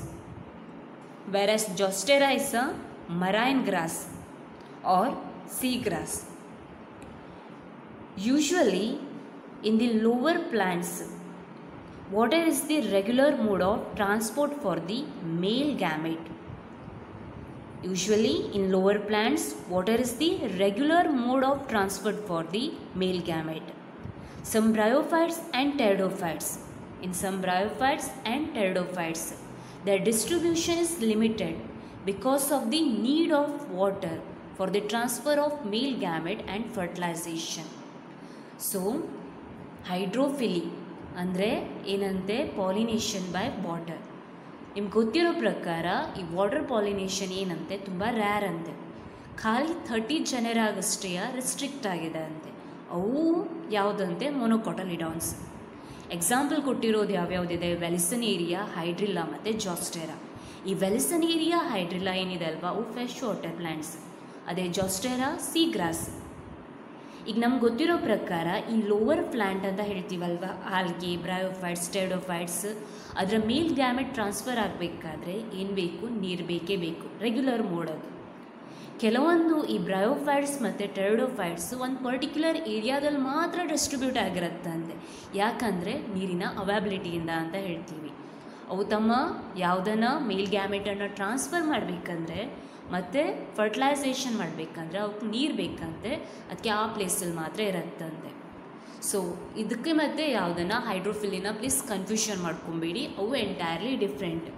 whereas Zostera is a marine grass or sea grass. Usually in the lower plants, water is the regular mode of transport for the male gamete. Usually in lower plants, water is the regular mode of transport for the male gamete. Some bryophytes and pteridophytes. In some bryophytes and pteridophytes, their distribution is limited because of the need of water for the transfer of male gamete and fertilization. So, hydrophily ಅಂದರೆ ಏನಂತೆ ಪಾಲಿನೇಷನ್ ಬೈ ವಾಟರ್. ನಿಮ್ಗೆ ಗೊತ್ತಿರೋ ಪ್ರಕಾರ ಈ ವಾಟರ್ ಪಾಲಿನೇಷನ್ ಏನಂತೆ ತುಂಬ ರ್ಯಾರ್ ಅಂತೆ, ಖಾಲಿ 30 ಜನರಾಗಷ್ಟೇ ರಿಸ್ಟ್ರಿಕ್ಟ್ ಆಗಿದೆ ಅಂತೆ. ಅವು ಯಾವುದಂತೆ ಮೊನೊಕೊಟಲಿಡಾನ್ಸ್. ಎಕ್ಸಾಂಪಲ್ ಕೊಟ್ಟಿರೋದು ಯಾವ್ಯಾವುದಿದೆ, ವೆಲಿಸನೇರಿಯಾ, ಹೈಡ್ರಿಲ್ಲಾ ಮತ್ತು ಜಾಸ್ಟೆರಾ. ಈ ವೆಲಿಸನೇರಿಯಾ ಹೈಡ್ರಿಲ್ಲಾ ಏನಿದೆ ಅಲ್ವಾ ಅವು ಫ್ರೆಶ್ ವಾಟರ್ ಪ್ಲ್ಯಾಂಟ್ಸ್, ಅದೇ ಜಾಸ್ಟೆರಾ ಸೀ ಗ್ರಾಸ್. ಈಗ ನಮ್ಗೆ ಗೊತ್ತಿರೋ ಪ್ರಕಾರ ಈ ಲೋವರ್ ಪ್ಲ್ಯಾಂಟ್ ಅಂತ ಹೇಳ್ತೀವಲ್ವ, ಆಲ್ಗೆ, ಬ್ರಯೋಫೈಟ್ಸ್, ಸ್ಟೆಡೋಫೈಟ್ಸ್, ಅದರ ಮೇಲ್ ಗ್ಯಾಮೆಟ್ ಟ್ರಾನ್ಸ್ಫರ್ ಆಗಬೇಕಾದ್ರೆ ಏನು ಬೇಕು, ನೀರು ಬೇಕೇ ಬೇಕು, ರೆಗ್ಯುಲರ್ ಮೋಡ್ ಅದು. ಕೆಲವೊಂದು ಈ ಬ್ರಯೋಫೈಟ್ಸ್ ಮತ್ತು ಟೆರಡೋಫೈಟ್ಸ್ ಒಂದು ಪರ್ಟಿಕ್ಯುಲರ್ ಏರಿಯಾದಲ್ಲಿ ಮಾತ್ರ ಡಿಸ್ಟ್ರಿಬ್ಯೂಟ್ ಆಗಿರುತ್ತಂತೆ. ಯಾಕಂದರೆ ನೀರಿನ ಅವೈಬಿಲಿಟಿಯಿಂದ ಅಂತ ಹೇಳ್ತೀವಿ. ಅವು ತಮ್ಮ ಯಾವುದನ್ನು ಮೇಲ್ ಗ್ಯಾಮೆಟನ್ನು ಟ್ರಾನ್ಸ್ಫರ್ ಮಾಡಬೇಕಂದ್ರೆ ಮತ್ತು ಫರ್ಟಿಲೈಸೇಷನ್ ಮಾಡಬೇಕಂದ್ರೆ ಅವಕ್ಕೆ ನೀರು ಬೇಕಂತೆ, ಅದಕ್ಕೆ ಆ ಪ್ಲೇಸಲ್ಲಿ ಮಾತ್ರ ಇರುತ್ತಂತೆ. ಸೊ ಇದಕ್ಕೆ ಮತ್ತೆ ಯಾವುದನ್ನು ಹೈಡ್ರೋಫಿಲಿನ ಪ್ಲೀಸ್ ಕನ್ಫ್ಯೂಷನ್ ಮಾಡ್ಕೊಬೇಡಿ, ಅವು ಎಂಟೈರ್ಲಿ ಡಿಫ್ರೆಂಟ್.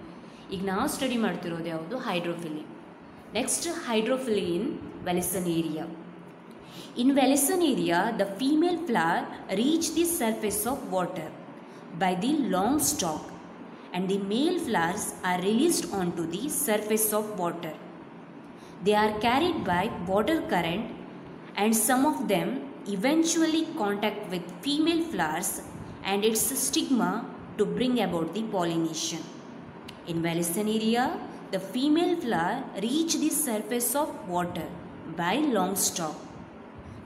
ಈಗ ನಾವು ಸ್ಟಡಿ ಮಾಡ್ತಿರೋದು ಯಾವುದು, hydrophily. Next, hydrophily in Vallisneria. In Vallisneria, the female flower reach the surface of water by the long stalk, and the male flowers are released onto the surface of water. They are carried by water current, and some of them eventually contact with female flowers and its stigma to bring about the pollination. In Vallisneria, the female flower reach the surface of water by long stalk.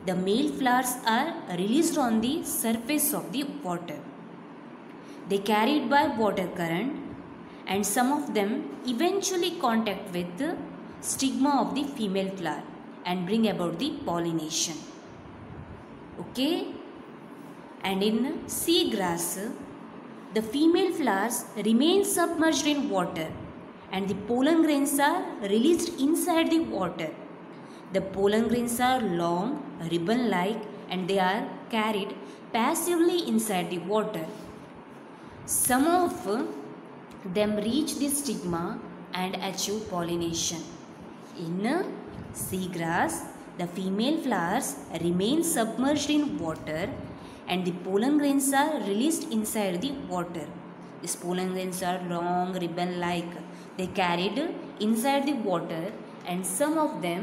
The male flowers are released on the surface of the water. They carried by water current, and some of them eventually contact with the stigma of the female flower and bring about the pollination. Okay? And in seagrass, the female flowers remain submerged in water, and the pollen grains are released inside the water. The pollen grains are long, ribbon-like, and they are carried passively inside the water. Some of them reach the stigma and achieve pollination. In seagrass, the female flowers remain submerged in water, and the pollen grains are released inside the water. These pollen grains are long, ribbon-like. They carried inside the water, and some of them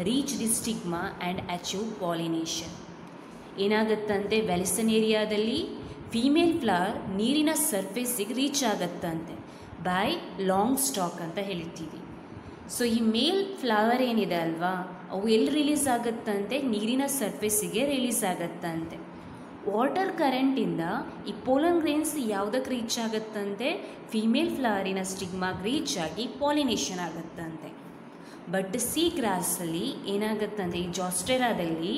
reach the stigma and achieve pollination. ಏನಾಗುತ್ತಂತೆ, ವೆಲಿಸನೇರಿಯಾದಲ್ಲಿ ಫೀಮೇಲ್ ಫ್ಲವರ್ ನೀರಿನ ಸರ್ಫೇಸಿಗೆ ರೀಚ್ ಆಗುತ್ತಂತೆ ಬೈ ಲಾಂಗ್ ಸ್ಟಾಕ್ ಅಂತ ಹೇಳ್ತೀವಿ. ಸೊ ಈ ಮೇಲ್ ಫ್ಲವರ್ ಏನಿದೆ ಅಲ್ವಾ ಅವು ಎಲ್ಲಿ ರಿಲೀಸ್ ಆಗುತ್ತಂತೆ, ನೀರಿನ ಸರ್ಫೇಸಿಗೆ ರಿಲೀಸ್ ಆಗುತ್ತಂತೆ. ವಾಟರ್ ಕರೆಂಟಿಂದ ಈ ಪೋಲನ್ ಗ್ರೇನ್ಸ್ ಯಾವುದಕ್ಕೆ ರೀಚ್ ಆಗುತ್ತಂತೆ, ಫೀಮೇಲ್ ಫ್ಲವರಿನ ಸ್ಟಿಗ್ಮಾಗೆ ರೀಚ್ ಆಗಿ ಪಾಲಿನೇಷನ್ ಆಗುತ್ತಂತೆ. ಬಟ್ ಸೀ ಗ್ರಾಸಲ್ಲಿ ಏನಾಗುತ್ತಂತೆ, ಈ ಜಾಸ್ಟೆರಾದಲ್ಲಿ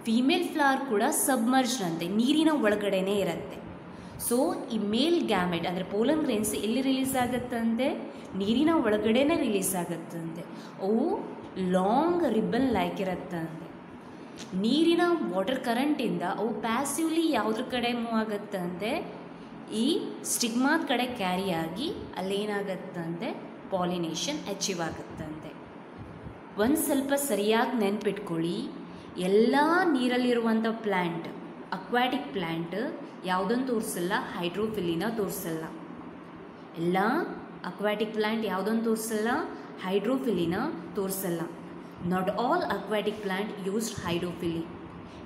ಫೀಮೇಲ್ ಫ್ಲವರ್ ಕೂಡ ಸಬ್ಮರ್ಜ್ಡ್ ಅಂತೆ, ನೀರಿನ ಒಳಗಡೆನೇ ಇರುತ್ತೆ. ಸೊ ಈ ಮೇಲ್ ಗ್ಯಾಮೆಟ್ ಅಂದರೆ ಪೋಲನ್ ಗ್ರೇನ್ಸ್ ಎಲ್ಲಿ ರಿಲೀಸ್ ಆಗುತ್ತಂತೆ, ನೀರಿನ ಒಳಗಡೆನೇ ರಿಲೀಸ್ ಆಗುತ್ತಂತೆ. ಅವು ಲಾಂಗ್ ರಿಬ್ಬನ್ ಲೈಕ್ ಇರುತ್ತಂತೆ. ನೀರಿನ ವಾಟರ್ ಕರೆಂಟಿಂದ ಅವು ಪ್ಯಾಸಿವ್ಲಿ ಯಾವುದ್ರ ಕಡೆ ಮೂವ್ ಆಗುತ್ತಂತೆ, ಈ ಸ್ಟಿಗ್ಮಾದ ಕಡೆ ಕ್ಯಾರಿ ಆಗಿ ಅಲ್ಲೇನಾಗುತ್ತಂತೆ, ಪಾಲಿನೇಷನ್ ಅಚೀವ್ ಆಗುತ್ತಂತೆ. ಒಂದು ಸ್ವಲ್ಪ ಸರಿಯಾಗಿ ನೆನ್ಪಿಟ್ಕೊಳ್ಳಿ, ಎಲ್ಲ ನೀರಲ್ಲಿರುವಂಥ ಪ್ಲ್ಯಾಂಟ್, ಅಕ್ವಾಟಿಕ್ ಪ್ಲ್ಯಾಂಟ್ ಯಾವುದನ್ನು ತೋರಿಸಲ್ಲ, ಹೈಡ್ರೋಫಿಲಿನ ತೋರಿಸಲ್ಲ. ಎಲ್ಲ ಅಕ್ವಾಟಿಕ್ ಪ್ಲ್ಯಾಂಟ್ ಯಾವುದನ್ನು ತೋರಿಸಲ್ಲ, ಹೈಡ್ರೋಫಿಲಿನ ತೋರಿಸಲ್ಲ. Not all aquatic plant used hydrophily.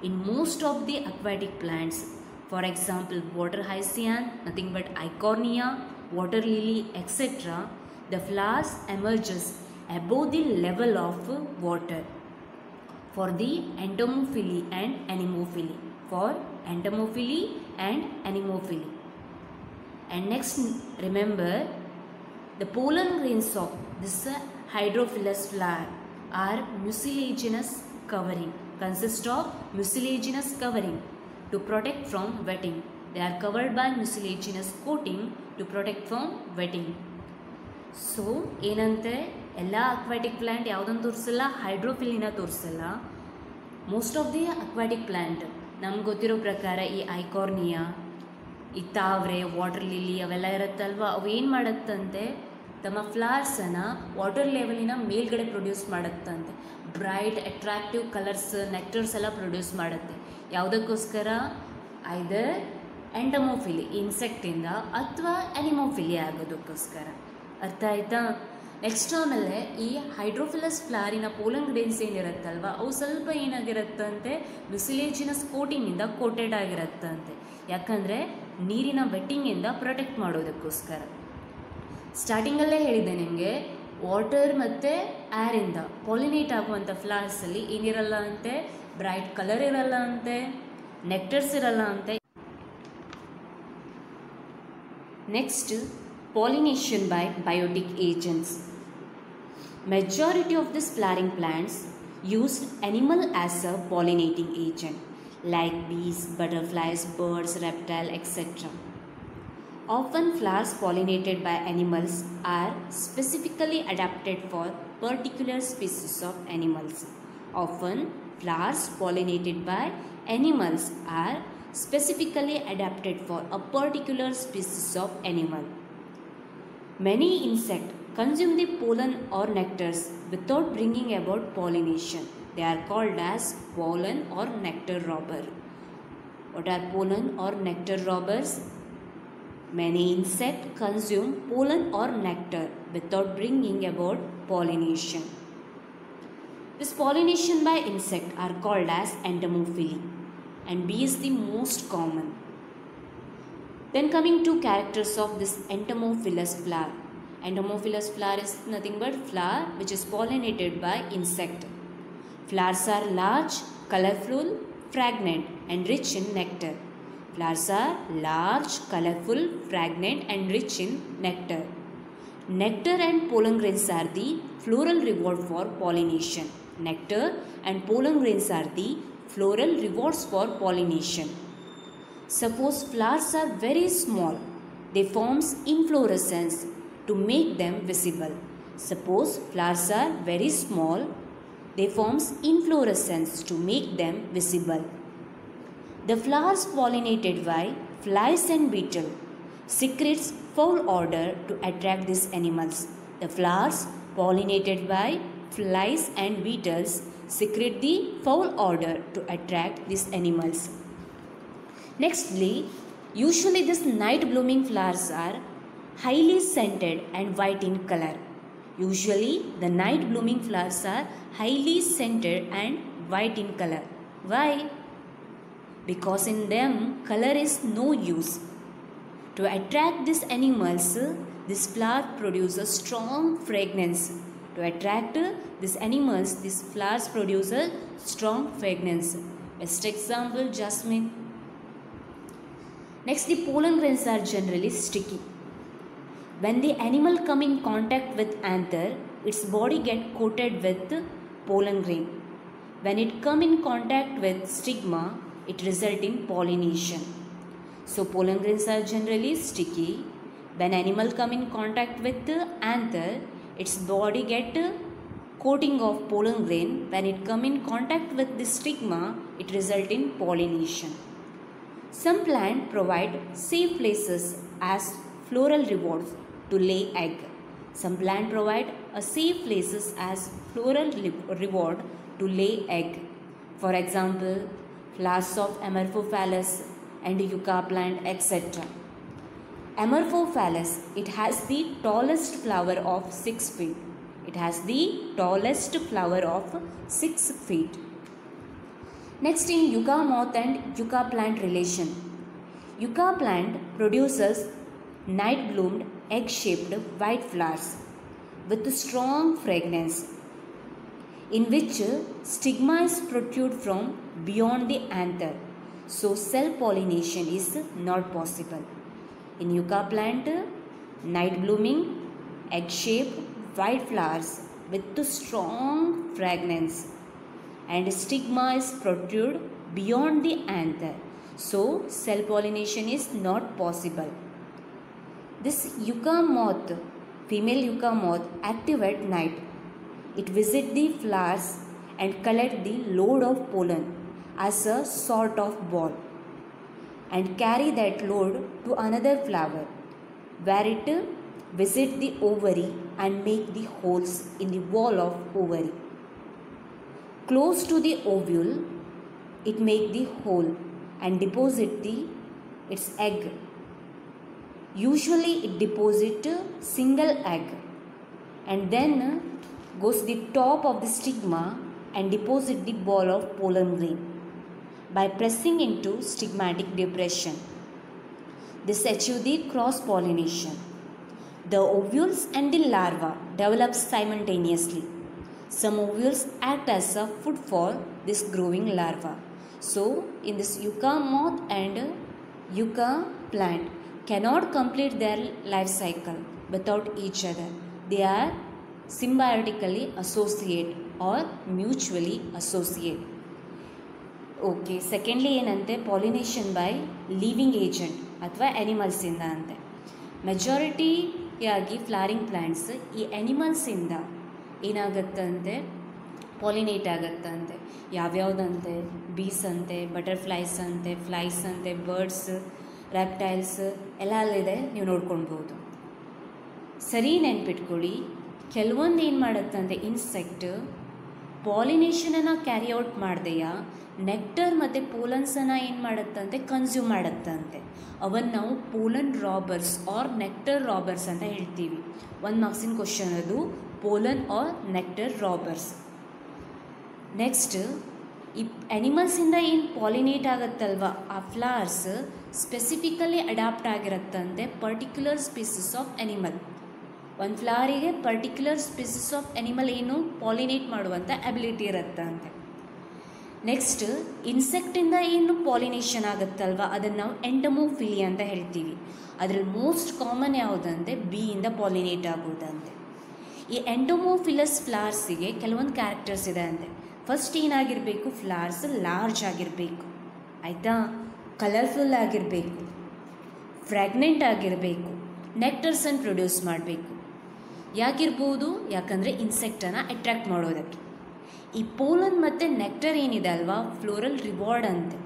In most of the aquatic plants, for example water hyacinth, nothing but eichhornia, water lily, etc., the flowers emerges above the level of water for the entomophily and anemophily. For entomophily and anemophily. And next, remember the pollen grains of this hydrophilous flower are mucilaginous covering, consist of mucilaginous covering to protect from wetting. They are covered by mucilaginous coating to protect from wetting. So ಏನಂತೆ, ಎಲ್ಲ ಅಕ್ವಾಟಿಕ್ ಪ್ಲ್ಯಾಂಟ್ ಯಾವುದನ್ನು ತೋರಿಸಲ್ಲ, ಹೈಡ್ರೋಫಿಲಿನ ತೋರಿಸಲ್ಲ. Most of the aquatic plant ನಮ್ಗೆ ಗೊತ್ತಿರೋ ಪ್ರಕಾರ ಈ ಐಕಾರ್ನಿಯಾ, ಈ ತಾವರೆ, ವಾಟರ್ ಲಿಲಿ ಅವೆಲ್ಲ ಇರುತ್ತಲ್ವ, ಅವು ಏನು ಮಾಡುತ್ತಂತೆ, ತಮ್ಮ ಫ್ಲವರ್ಸನ್ನು ವಾಟರ್ ಲೆವೆಲಿನ ಮೇಲ್ಗಡೆ ಪ್ರೊಡ್ಯೂಸ್ ಮಾಡುತ್ತಂತೆ. ಬ್ರೈಟ್ ಅಟ್ರಾಕ್ಟಿವ್ ಕಲರ್ಸ್, ನೆಕ್ಟರ್ಸ್ ಎಲ್ಲ ಪ್ರೊಡ್ಯೂಸ್ ಮಾಡುತ್ತೆ. ಯಾವುದಕ್ಕೋಸ್ಕರ, ಐದರ್ ಎಂಟಮೋಫಿಲಿ ಇನ್ಸೆಕ್ಟಿಂದ ಅಥವಾ ಅನಿಮೋಫಿಲಿ ಆಗೋದಕ್ಕೋಸ್ಕರ. ಅರ್ಥ ಆಯ್ತಾ? ನೆಕ್ಸ್ಟ್ ಆಮೇಲೆ ಈ ಹೈಡ್ರೋಫಿಲಸ್ ಫ್ಲಾರಿನ ಪೋಲನ್ ಗ್ರೇನ್ಸ್ ಏನಿರುತ್ತಲ್ವ ಅವು ಸ್ವಲ್ಪ ಏನಾಗಿರುತ್ತಂತೆ ಮ್ಯುಸಿಲೇಜಿನಸ್ ಕೋಟಿಂಗಿಂದ ಕೋಟೆಡ್ ಆಗಿರುತ್ತಂತೆ. ಯಾಕಂದರೆ ನೀರಿನ ವೆಟ್ಟಿಂಗಿಂದ ಪ್ರೊಟೆಕ್ಟ್ ಮಾಡೋದಕ್ಕೋಸ್ಕರ. ಸ್ಟಾರ್ಟಿಂಗಲ್ಲೇ ಹೇಳಿದೆ ನಿಮಗೆ, ವಾಟರ್ ಮತ್ತು ಏರಿಂದ ಪಾಲಿನೇಟ್ ಆಗುವಂಥ ಫ್ಲವರ್ಸಲ್ಲಿ ಏನಿರಲ್ಲ ಅಂತೆ, ಬ್ರೈಟ್ ಕಲರ್ ಇರಲ್ಲ ಅಂತೆ, ನೆಕ್ಟರ್ಸ್ ಇರಲ್ಲ ಅಂತೆ. Next, pollination by biotic agents. Majority of these flowering plants use animal as a pollinating agent like bees, butterflies, birds, reptiles, etc. Often flowers pollinated by animals are specifically adapted for particular species of animals. Often flowers pollinated by animals are specifically adapted for a particular species of animal. Many insects consume the pollen or nectars without bringing about pollination. They are called as pollen or nectar robber. What are pollen or nectar robbers? Many insects consume pollen or nectar without bringing about pollination. This pollination by insect are called as entomophily, and bee is the most common. Then coming to characters of this entomophilous flower. Entomophilous flower is nothing but flower which is pollinated by insect. Flowers are large, colorful, fragrant and rich in nectar. Flowers are large, colorful, fragrant and rich in nectar. Nectar and pollen grains are the floral reward for pollination. Nectar and pollen grains are the floral rewards for pollination. Suppose flowers are very small, they form inflorescence to make them visible. Suppose flowers are very small, they form inflorescence to make them visible. The flowers pollinated by flies and beetles secretes foul odor to attract these animals. The flowers pollinated by flies and beetles secrete the foul odor to attract these animals. Nextly, usually these night blooming flowers are highly scented and white in color. Usually the night blooming flowers are highly scented and white in color. Why? Because in them color is no use. To attract these animals, this flower produces strong fragrance. To attract these animals, these flowers produce a strong fragrance. Best example, jasmine. Next, the pollen grains are generally sticky. When the animal come in contact with anther, its body get coated with pollen grain. When it come in contact with stigma, it result in pollination. So pollen grains are generally sticky. When animal come in contact with anther, its body get coating of pollen grain. When it come in contact with the stigma, it result in pollination. Some plants provide safe places as floral rewards to lay egg. Some plants provide a safe places as floral reward to lay egg. For example, flowers of Amorphophallus and Yucca plant, etc. Amorphophallus, it has the tallest flower of 6 feet. It has the tallest flower of 6 feet. Next, in yucca moth and yucca plant relation. Yucca plant produces night bloomed egg-shaped white flowers with strong fragrance, in which stigma is protrude from beyond the anther, so self-pollination is not possible. In yucca plant, night blooming egg-shaped white flowers with strong fragrance and stigma is protrude beyond the anther, so self-pollination is not possible. This yucca moth, female yucca moth, active at night. It visits the flowers and collects the load of pollen as a sort of ball and carry that load to another flower where it visits the ovary and make the holes in the wall of ovary. Close to the ovule, it make the hole and deposit the its egg. Usually it deposits a single egg and then goes to the top of the stigma and deposit the ball of pollen grain by pressing into stigmatic depression. This achieves the cross-pollination. The ovules and the larva develop simultaneously. Some ovules act as a food for this growing larva. So, in this yucca moth and yucca plant cannot complete their life cycle without each other. They are symbiotically associated or mutually associated. Okay, secondly ಏನಂತೆ ಪಾಲಿನೇಷನ್ ಬೈ ಲಿವಿಂಗ್ ಏಜೆಂಟ್ ಅಥವಾ ಆ್ಯನಿಮಲ್ಸಿಂದ ಅಂತೆ. ಮೆಜಾರಿಟಿಯಾಗಿ ಫ್ಲವರಿಂಗ್ ಪ್ಲ್ಯಾಂಟ್ಸ್ ಈ ಆ್ಯನಿಮಲ್ಸಿಂದ ಏನಾಗುತ್ತಂತೆ, ಪಾಲಿನೇಟ್ ಆಗುತ್ತಂತೆ. ಯಾವ್ಯಾವುದಂತೆ, ಬೀಸ್ ಅಂತೆ, ಬಟರ್ಫ್ಲೈಸ್ ಅಂತೆ, ಫ್ಲೈಸ್ ಅಂತೆ, ಬರ್ಡ್ಸ್, ರೆಪ್ಟೈಲ್ಸ್ ಎಲ್ಲ ಅಲ್ಲಿದೆ, ನೀವು ನೋಡ್ಕೊಳ್ಬೋದು. ಸರಿ ನೆನ್ಪಿಟ್ಕೊಳ್ಳಿ, ಕೆಲವೊಂದು ಏನು ಮಾಡುತ್ತಂತೆ ಇನ್ಸೆಕ್ಟ್ ಪಾಲಿನೇಷನನ್ನು ಕ್ಯಾರಿ ಔಟ್ ಮಾಡ್ದೆಯ ನೆಕ್ಟರ್ ಮತ್ತು ಪೋಲನ್ಸನ್ನು ಏನು ಮಾಡುತ್ತಂತೆ ಕನ್ಸ್ಯೂಮ್ ಮಾಡುತ್ತಂತೆ. ಅವನ್ನು ನಾವು pollen robbers or nectar robbers ಅಂತ ಹೇಳ್ತೀವಿ. 1 ಮಾರ್ಕ್ಸಿನ ಕ್ವಶನ್ ಅದು, pollen or nectar robbers. Next, ಈ ಆ್ಯನಿಮಲ್ಸಿಂದ ಏನು ಪಾಲಿನೇಟ್ ಆಗುತ್ತಲ್ವ ಆ ಫ್ಲವರ್ಸ್ ಸ್ಪೆಸಿಫಿಕಲಿ ಅಡಾಪ್ಟ್ ಆಗಿರುತ್ತಂತೆ ಪರ್ಟಿಕ್ಯುಲರ್ ಸ್ಪೀಸಸ್ ಆಫ್ ಆ್ಯನಿಮಲ್. ಒಂದು ಫ್ಲವರಿಗೆ ಪರ್ಟಿಕ್ಯುಲರ್ ಸ್ಪೀಸಸ್ ಆಫ್ ಆ್ಯನಿಮಲ್ ಏನು ಪಾಲಿನೇಟ್ ಮಾಡುವಂಥ ಅಬಿಲಿಟಿ ಇರುತ್ತಂತೆ. ನೆಕ್ಸ್ಟ್, ಇನ್ಸೆಕ್ಟಿಂದ ಏನು ಪಾಲಿನೇಷನ್ ಆಗುತ್ತಲ್ವ ಅದನ್ನು ನಾವು ಎಂಟಮೋಫಿಲಿ ಅಂತ ಹೇಳ್ತೀವಿ. ಅದರಲ್ಲಿ ಮೋಸ್ಟ್ ಕಾಮನ್ ಯಾವುದಂತೆ ಬೀಯಿಂದ ಪಾಲಿನೇಟ್ ಆಗೋದಂತೆ. ಈ ಎಂಟಮೋಫಿಲಸ್ ಫ್ಲವರ್ಸಿಗೆ ಕೆಲವೊಂದು ಕ್ಯಾರೆಕ್ಟರ್ಸ್ ಇದೆ ಅಂತೆ. ಫಸ್ಟ್ ಏನಾಗಿರಬೇಕು, ಫ್ಲವರ್ಸ್ ಲಾರ್ಜ್ ಆಗಿರಬೇಕು, ಆಯಿತಾ, ಕಲರ್ಫುಲ್ ಆಗಿರಬೇಕು, ಫ್ರ್ಯಾಗ್ನೆಂಟ್ ಆಗಿರಬೇಕು, ನೆಕ್ಟರ್ಸನ್ನು ಪ್ರೊಡ್ಯೂಸ್ ಮಾಡಬೇಕು. ಯಾಕಿರ್ಬೋದು, ಯಾಕಂದರೆ ಇನ್ಸೆಕ್ಟನ್ನು ಅಟ್ರ್ಯಾಕ್ಟ್ ಮಾಡೋದಕ್ಕೆ. ಈ ಪೋಲನ್ ಮತ್ತು ನೆಕ್ಟರ್ ಏನಿದೆ ಅಲ್ವಾ, ಫ್ಲೋರಲ್ ರಿವಾರ್ಡ್ ಅಂತೆ.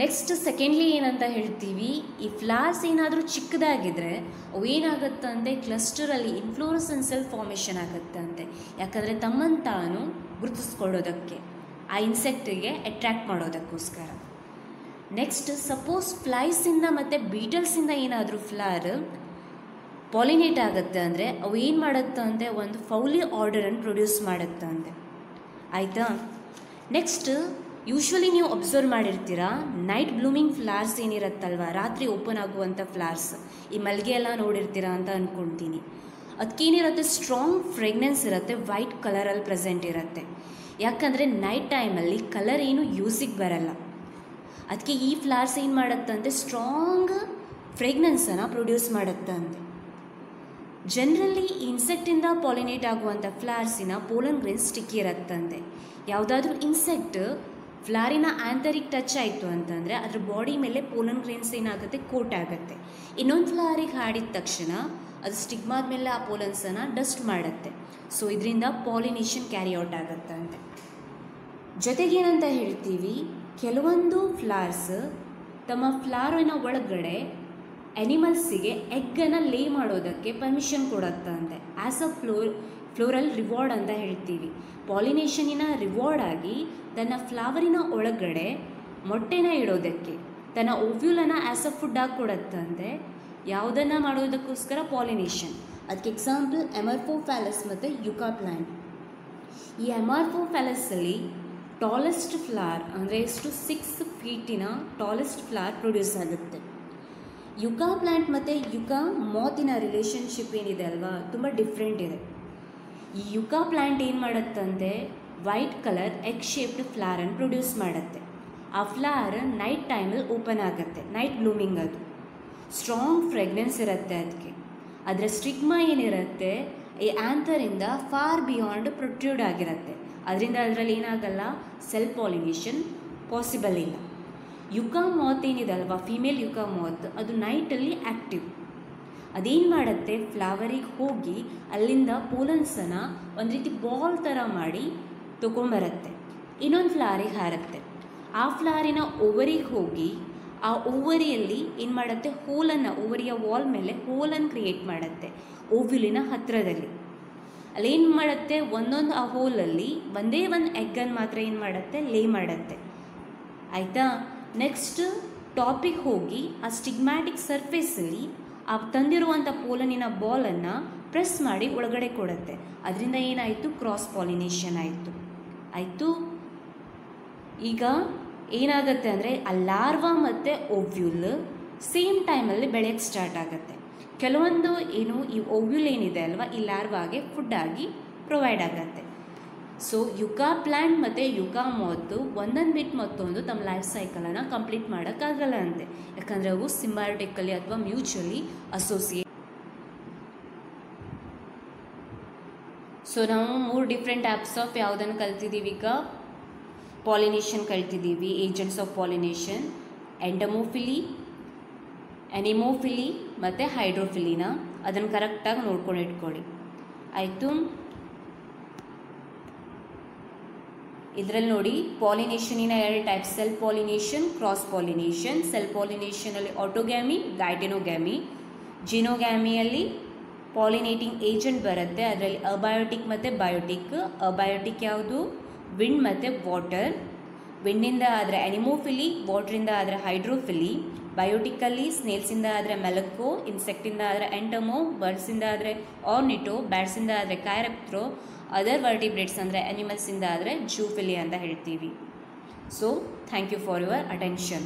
ನೆಕ್ಸ್ಟ್, ಸೆಕೆಂಡ್ಲಿ ಏನಂತ ಹೇಳ್ತೀವಿ, ಈ ಫ್ಲವರ್ಸ್ ಏನಾದರೂ ಚಿಕ್ಕದಾಗಿದ್ದರೆ ಅವು ಏನಾಗುತ್ತಂತೆ ಕ್ಲಸ್ಟರಲ್ಲಿ ಇನ್ಫ್ಲೋರೆಸೆನ್ಸಲ್ ಫಾರ್ಮೇಷನ್ ಆಗುತ್ತಂತೆ. ಯಾಕಂದರೆ ತಮ್ಮನ್ನು ತಾನು ಗುರುತಿಸ್ಕೊಳ್ಳೋದಕ್ಕೆ, ಆ ಇನ್ಸೆಕ್ಟಿಗೆ ಅಟ್ರ್ಯಾಕ್ಟ್ ಮಾಡೋದಕ್ಕೋಸ್ಕರ. ನೆಕ್ಸ್ಟ್, ಸಪೋಸ್ ಫ್ಲೈಸಿಂದ ಮತ್ತು ಬೀಟಲ್ಸಿಂದ ಏನಾದರೂ ಫ್ಲವರ್ ಪಾಲಿನೇಟ್ ಆಗುತ್ತೆ ಅಂದರೆ ಅವು ಏನು ಮಾಡುತ್ತಂತೆ ಒಂದು ಫೌಲಿ ಆರ್ಡರನ್ನು ಪ್ರೊಡ್ಯೂಸ್ ಮಾಡುತ್ತಂತೆ, ಆಯಿತಾ. ನೆಕ್ಸ್ಟ್, ಯೂಶ್ವಲಿ ನೀವು ಅಬ್ಸರ್ವ್ ಮಾಡಿರ್ತೀರಾ, ನೈಟ್ ಬ್ಲೂಮಿಂಗ್ ಫ್ಲವರ್ಸ್ ಏನಿರುತ್ತಲ್ವ, ರಾತ್ರಿ ಓಪನ್ ಆಗುವಂಥ ಫ್ಲವರ್ಸ್, ಈ ಮಲ್ಲಿಗೆ ಎಲ್ಲ ನೋಡಿರ್ತೀರಾ ಅಂತ ಅಂದ್ಕೊಳ್ತೀನಿ. ಅದಕ್ಕೇನಿರುತ್ತೆ, ಸ್ಟ್ರಾಂಗ್ ಫ್ರೇಗ್ನೆನ್ಸ್ ಇರುತ್ತೆ, ವೈಟ್ ಕಲರಲ್ಲಿ ಪ್ರೆಸೆಂಟ್ ಇರುತ್ತೆ. ಯಾಕಂದರೆ ನೈಟ್ ಟೈಮಲ್ಲಿ ಕಲರ್ ಏನು ಯೂಸಿಗೆ ಬರಲ್ಲ, ಅದಕ್ಕೆ ಈ ಫ್ಲವರ್ಸ್ ಏನು ಮಾಡುತ್ತಂತೆ ಸ್ಟ್ರಾಂಗ್ ಫ್ರೇಗ್ನೆನ್ಸನ್ನು ಪ್ರೊಡ್ಯೂಸ್ ಮಾಡುತ್ತಂತೆ. ಜನರಲಿ ಇನ್ಸೆಕ್ಟಿಂದ ಪಾಲಿನೇಟ್ ಆಗುವಂಥ ಫ್ಲವರ್ಸಿನ ಪೋಲನ್ ಗ್ರೇನ್ ಸ್ಟಿಕ್ಕಿ ಇರುತ್ತಂತೆ. ಯಾವುದಾದ್ರೂ ಇನ್ಸೆಕ್ಟ್ ಫ್ಲವರಿನ ಆಂತರಿಕ್ ಟಚ್ ಆಯಿತು ಅಂತಂದರೆ ಅದ್ರ ಬಾಡಿ ಮೇಲೆ ಪೋಲನ್ ಗ್ರೇನ್ಸ್ ಏನಾಗುತ್ತೆ ಕೋಟ್ ಆಗುತ್ತೆ. ಇನ್ನೊಂದು ಫ್ಲವರಿಗೆ ಹಾಡಿದ ತಕ್ಷಣ ಅದು ಸ್ಟಿಗ್ಮಾದ ಮೇಲೆ ಆ ಪೋಲನ್ಸನ್ನು ಡಸ್ಟ್ ಮಾಡುತ್ತೆ. ಸೊ ಇದರಿಂದ ಪಾಲಿನೇಷನ್ ಕ್ಯಾರಿ ಔಟ್ ಆಗುತ್ತಂತೆ. ಜೊತೆಗೇನಂತ ಹೇಳ್ತೀವಿ, ಕೆಲವೊಂದು ಫ್ಲವರ್ಸ್ ತಮ್ಮ ಫ್ಲವರಿನ ಒಳಗಡೆ ಆ್ಯನಿಮಲ್ಸಿಗೆ ಎಗ್ಗನ್ನು ಲೇ ಮಾಡೋದಕ್ಕೆ ಪರ್ಮಿಷನ್ ಕೊಡುತ್ತಂತೆ. ಆ್ಯಸ್ ಅ ಫ್ಲೋರಲ್ ರಿವಾರ್ಡ್ ಅಂತ ಹೇಳ್ತೀವಿ. ಪಾಲಿನೇಷನಿನ ರಿವಾರ್ಡ್ ಆಗಿ ತನ್ನ ಫ್ಲವರಿನ ಒಳಗಡೆ ಮೊಟ್ಟೆನ ಇಡೋದಕ್ಕೆ ತನ್ನ ಓವ್ಯೂಲನ್ನು ಆ್ಯಸ್ ಅ ಫುಡ್ ಆಗಿ ಕೊಡುತ್ತಂತೆ. ಯಾವುದನ್ನು ಮಾಡೋದಕ್ಕೋಸ್ಕರ, ಪಾಲಿನೇಷನ್. ಅದಕ್ಕೆ ಎಕ್ಸಾಂಪಲ್ ಎಮರ್ಫೋಫ್ಯಾಲಸ್ ಮತ್ತು ಯುಕಾ ಪ್ಲ್ಯಾಂಟ್. ಈ ಎಮರ್ಫೋಫ್ಯಾಲಸಲ್ಲಿ ಟಾಲೆಸ್ಟ್ ಫ್ಲವರ್ ಅಂದರೆ ಎಷ್ಟು 6 ಫೀಟಿನ ಟಾಲೆಸ್ಟ್ ಫ್ಲವರ್ ಪ್ರೊಡ್ಯೂಸ್ ಆಗುತ್ತೆ. ಯುಕಾ ಪ್ಲ್ಯಾಂಟ್ ಮತ್ತು ಯುಕಾ ಮಾತಿನ ರಿಲೇಷನ್ಶಿಪ್ ಏನಿದೆ ಅಲ್ವಾ, ತುಂಬ ಡಿಫ್ರೆಂಟ್ ಇದೆ. ಈ ಯುಕಾ ಪ್ಲ್ಯಾಂಟ್ ಏನು ಮಾಡುತ್ತಂತೆ, ವೈಟ್ ಕಲರ್ ಎಗ್ ಶೇಪ್ಡ್ ಫ್ಲವರನ್ನು ಪ್ರೊಡ್ಯೂಸ್ ಮಾಡುತ್ತೆ. ಆ ಫ್ಲವರ್ ನೈಟ್ ಟೈಮಲ್ಲಿ ಓಪನ್ ಆಗುತ್ತೆ, ನೈಟ್ ಬ್ಲೂಮಿಂಗ್. ಅದು ಸ್ಟ್ರಾಂಗ್ ಫ್ರೆಗ್ನೆನ್ಸ್ ಇರುತ್ತೆ ಅದಕ್ಕೆ. ಅದರ ಸ್ಟಿಗ್ಮಾ ಏನಿರುತ್ತೆ ಈ ಆ್ಯಂಥರಿಂದ ಫಾರ್ ಬಿಯಾಂಡ್ ಪ್ರೊಟ್ಯೂಡ್ ಆಗಿರುತ್ತೆ. ಅದರಿಂದ ಅದರಲ್ಲಿ ಏನಾಗಲ್ಲ, ಸೆಲ್ಫ್ ಪಾಲಿನೇಷನ್ ಪಾಸಿಬಲ್ ಇಲ್ಲ. ಯುಕಾ ಮಾತ್ ಏನಿದೆ ಅಲ್ವಾ, ಫೀಮೇಲ್ ಯುಕಾ ಮಾತ್, ಅದು ನೈಟಲ್ಲಿ ಆ್ಯಕ್ಟಿವ್. ಅದೇನು ಮಾಡುತ್ತೆ, ಫ್ಲವರಿಗೆ ಹೋಗಿ ಅಲ್ಲಿಂದ ಪೋಲನ್ಸನ್ನು ಒಂದು ರೀತಿ ಬಾಲ್ ಥರ ಮಾಡಿ ತೊಗೊಂಬರುತ್ತೆ, ಇನ್ನೊಂದು ಫ್ಲವರಿಗೆ ಹಾರುತ್ತೆ. ಆ ಫ್ಲವರಿನ ಓವರಿಗೆ ಹೋಗಿ ಆ ಓವರಿಯಲ್ಲಿ ಏನು ಮಾಡುತ್ತೆ, ಹೋಲನ್ನು, ಓವರಿಯ ವಾಲ್ ಮೇಲೆ ಹೋಲನ್ನು ಕ್ರಿಯೇಟ್ ಮಾಡುತ್ತೆ ಓವ್ಯುಲಿನ ಹತ್ತಿರದಲ್ಲಿ. ಅಲ್ಲೇನು ಮಾಡುತ್ತೆ, ಒಂದೊಂದು ಆ ಹೋಲಲ್ಲಿ ಒಂದೇ ಒಂದು ಎಗ್ಗನ್ನು ಮಾತ್ರ ಏನು ಮಾಡುತ್ತೆ, ಲೇ ಮಾಡುತ್ತೆ, ಆಯಿತಾ. ನೆಕ್ಸ್ಟ್ ಟಾಪಿಗೆ ಹೋಗಿ ಆ ಸ್ಟಿಗ್ಮ್ಯಾಟಿಕ್ ಸರ್ಫೇಸಲ್ಲಿ ಆ ತಂದಿರುವಂಥ ಪೋಲನಿನ ಬಾಲನ್ನು ಪ್ರೆಸ್ ಮಾಡಿ ಒಳಗಡೆ ಕೊಡುತ್ತೆ. ಅದರಿಂದ ಏನಾಯಿತು, ಕ್ರಾಸ್ ಪಾಲಿನೇಷನ್ ಆಯಿತು. ಈಗ ಏನಾಗುತ್ತೆ ಅಂದರೆ ಆ ಲಾರ್ವಾ ಮತ್ತು ಓವ್ಯೂಲ್ ಸೇಮ್ ಟೈಮಲ್ಲಿ ಬೆಳೆಯೋಕ್ಕೆ ಸ್ಟಾರ್ಟ್ ಆಗುತ್ತೆ. ಕೆಲವೊಂದು ಏನು ಈ ಓವ್ಯೂಲ್ ಏನಿದೆ ಅಲ್ವಾ, ಈ ಲಾರ್ವಾಗೆ ಫುಡ್ ಆಗಿ ಪ್ರೊವೈಡ್ ಆಗುತ್ತೆ. ಸೊ ಯುಕಾ ಪ್ಲ್ಯಾಂಟ್ ಮತ್ತು ಯುಕಾ ಮಾತು ಒಂದೊಂದು ಬಿಟ್ಟು ಮತ್ತೊಂದು ತಮ್ಮ ಲೈಫ್ ಸೈಕಲನ್ನು ಕಂಪ್ಲೀಟ್ ಮಾಡೋಕ್ಕಾಗಲ್ಲ ಅಂತೆ, ಯಾಕಂದರೆ ಅವು ಸಿಂಬಯೋಟಿಕಲಿ ಅಥವಾ ಮ್ಯೂಚುವಲಿ ಅಸೋಸಿಯೇಟ್. ಸೊ ನಾವು 3 ಡಿಫ್ರೆಂಟ್ ಟೈಪ್ಸ್ ಆಫ್ ಯಾವುದನ್ನು ಕಲ್ತಿದ್ದೀವಿ ಈಗ, ಪಾಲಿನೇಷನ್ ಕಲ್ತಿದ್ದೀವಿ, agents of pollination, entomophily, anemophily ಮತ್ತು ಹೈಡ್ರೋಫಿಲಿನ. ಅದನ್ನು ಕರೆಕ್ಟಾಗಿ ನೋಡ್ಕೊಂಡು ಇಟ್ಕೊಳ್ಳಿ ಆಯಿತು. ಇದರಲ್ಲಿ ನೋಡಿ ಪಾಲಿನೇಷನಿನ 2 types, self pollination, cross pollination. Self ಪಾಲಿನೇಷನಲ್ಲಿ ಆಟೋಗ್ಯಾಮಿ, ಗೈಟೆನೋಗ್ಯಾಮಿ. ಜಿನೋಗ್ಯಾಮಿಯಲ್ಲಿ ಪಾಲಿನೇಟಿಂಗ್ ಏಜೆಂಟ್ ಬರುತ್ತೆ, ಅದರಲ್ಲಿ ಅಬಯೋಟಿಕ್ ಮತ್ತು ಬಯೋಟಿಕ್. ಅಬಯೋಟಿಕ್ ಯಾವುದು, ವಿಂಡ್ ಮತ್ತು ವಾಟರ್. ವಿಂಡಿಂದ ಆದರೆ ಎನಿಮೋಫಿಲಿ, ವಾಟ್ರಿಂದ ಆದರೆ ಹೈಡ್ರೋಫಿಲಿ. ಬಯೋಟಿಕಲ್ಲಿ ಸ್ನೇಲ್ಸಿಂದ ಆದರೆ ಮೆಲಕೋ, ಇನ್ಸೆಕ್ಟಿಂದ ಆದರೆ ಎಂಟಮೋ, ಬರ್ಡ್ಸಿಂದ ಆದರೆ ಆರ್ನಿಟೋ, ಬ್ಯಾಟ್ಸಿಂದ ಆದರೆ ಕೈರೆಪ್ಟ್ರೋ, ಅದರ್ ವರ್ಟಿಬ್ರೇಟ್ಸ್ ಅಂದರೆ ಅನಿಮಲ್ಸಿಂದ ಆದರೆ ಜೂಫಿಲಿ ಅಂತ ಹೇಳ್ತೀವಿ. So thank you for your attention.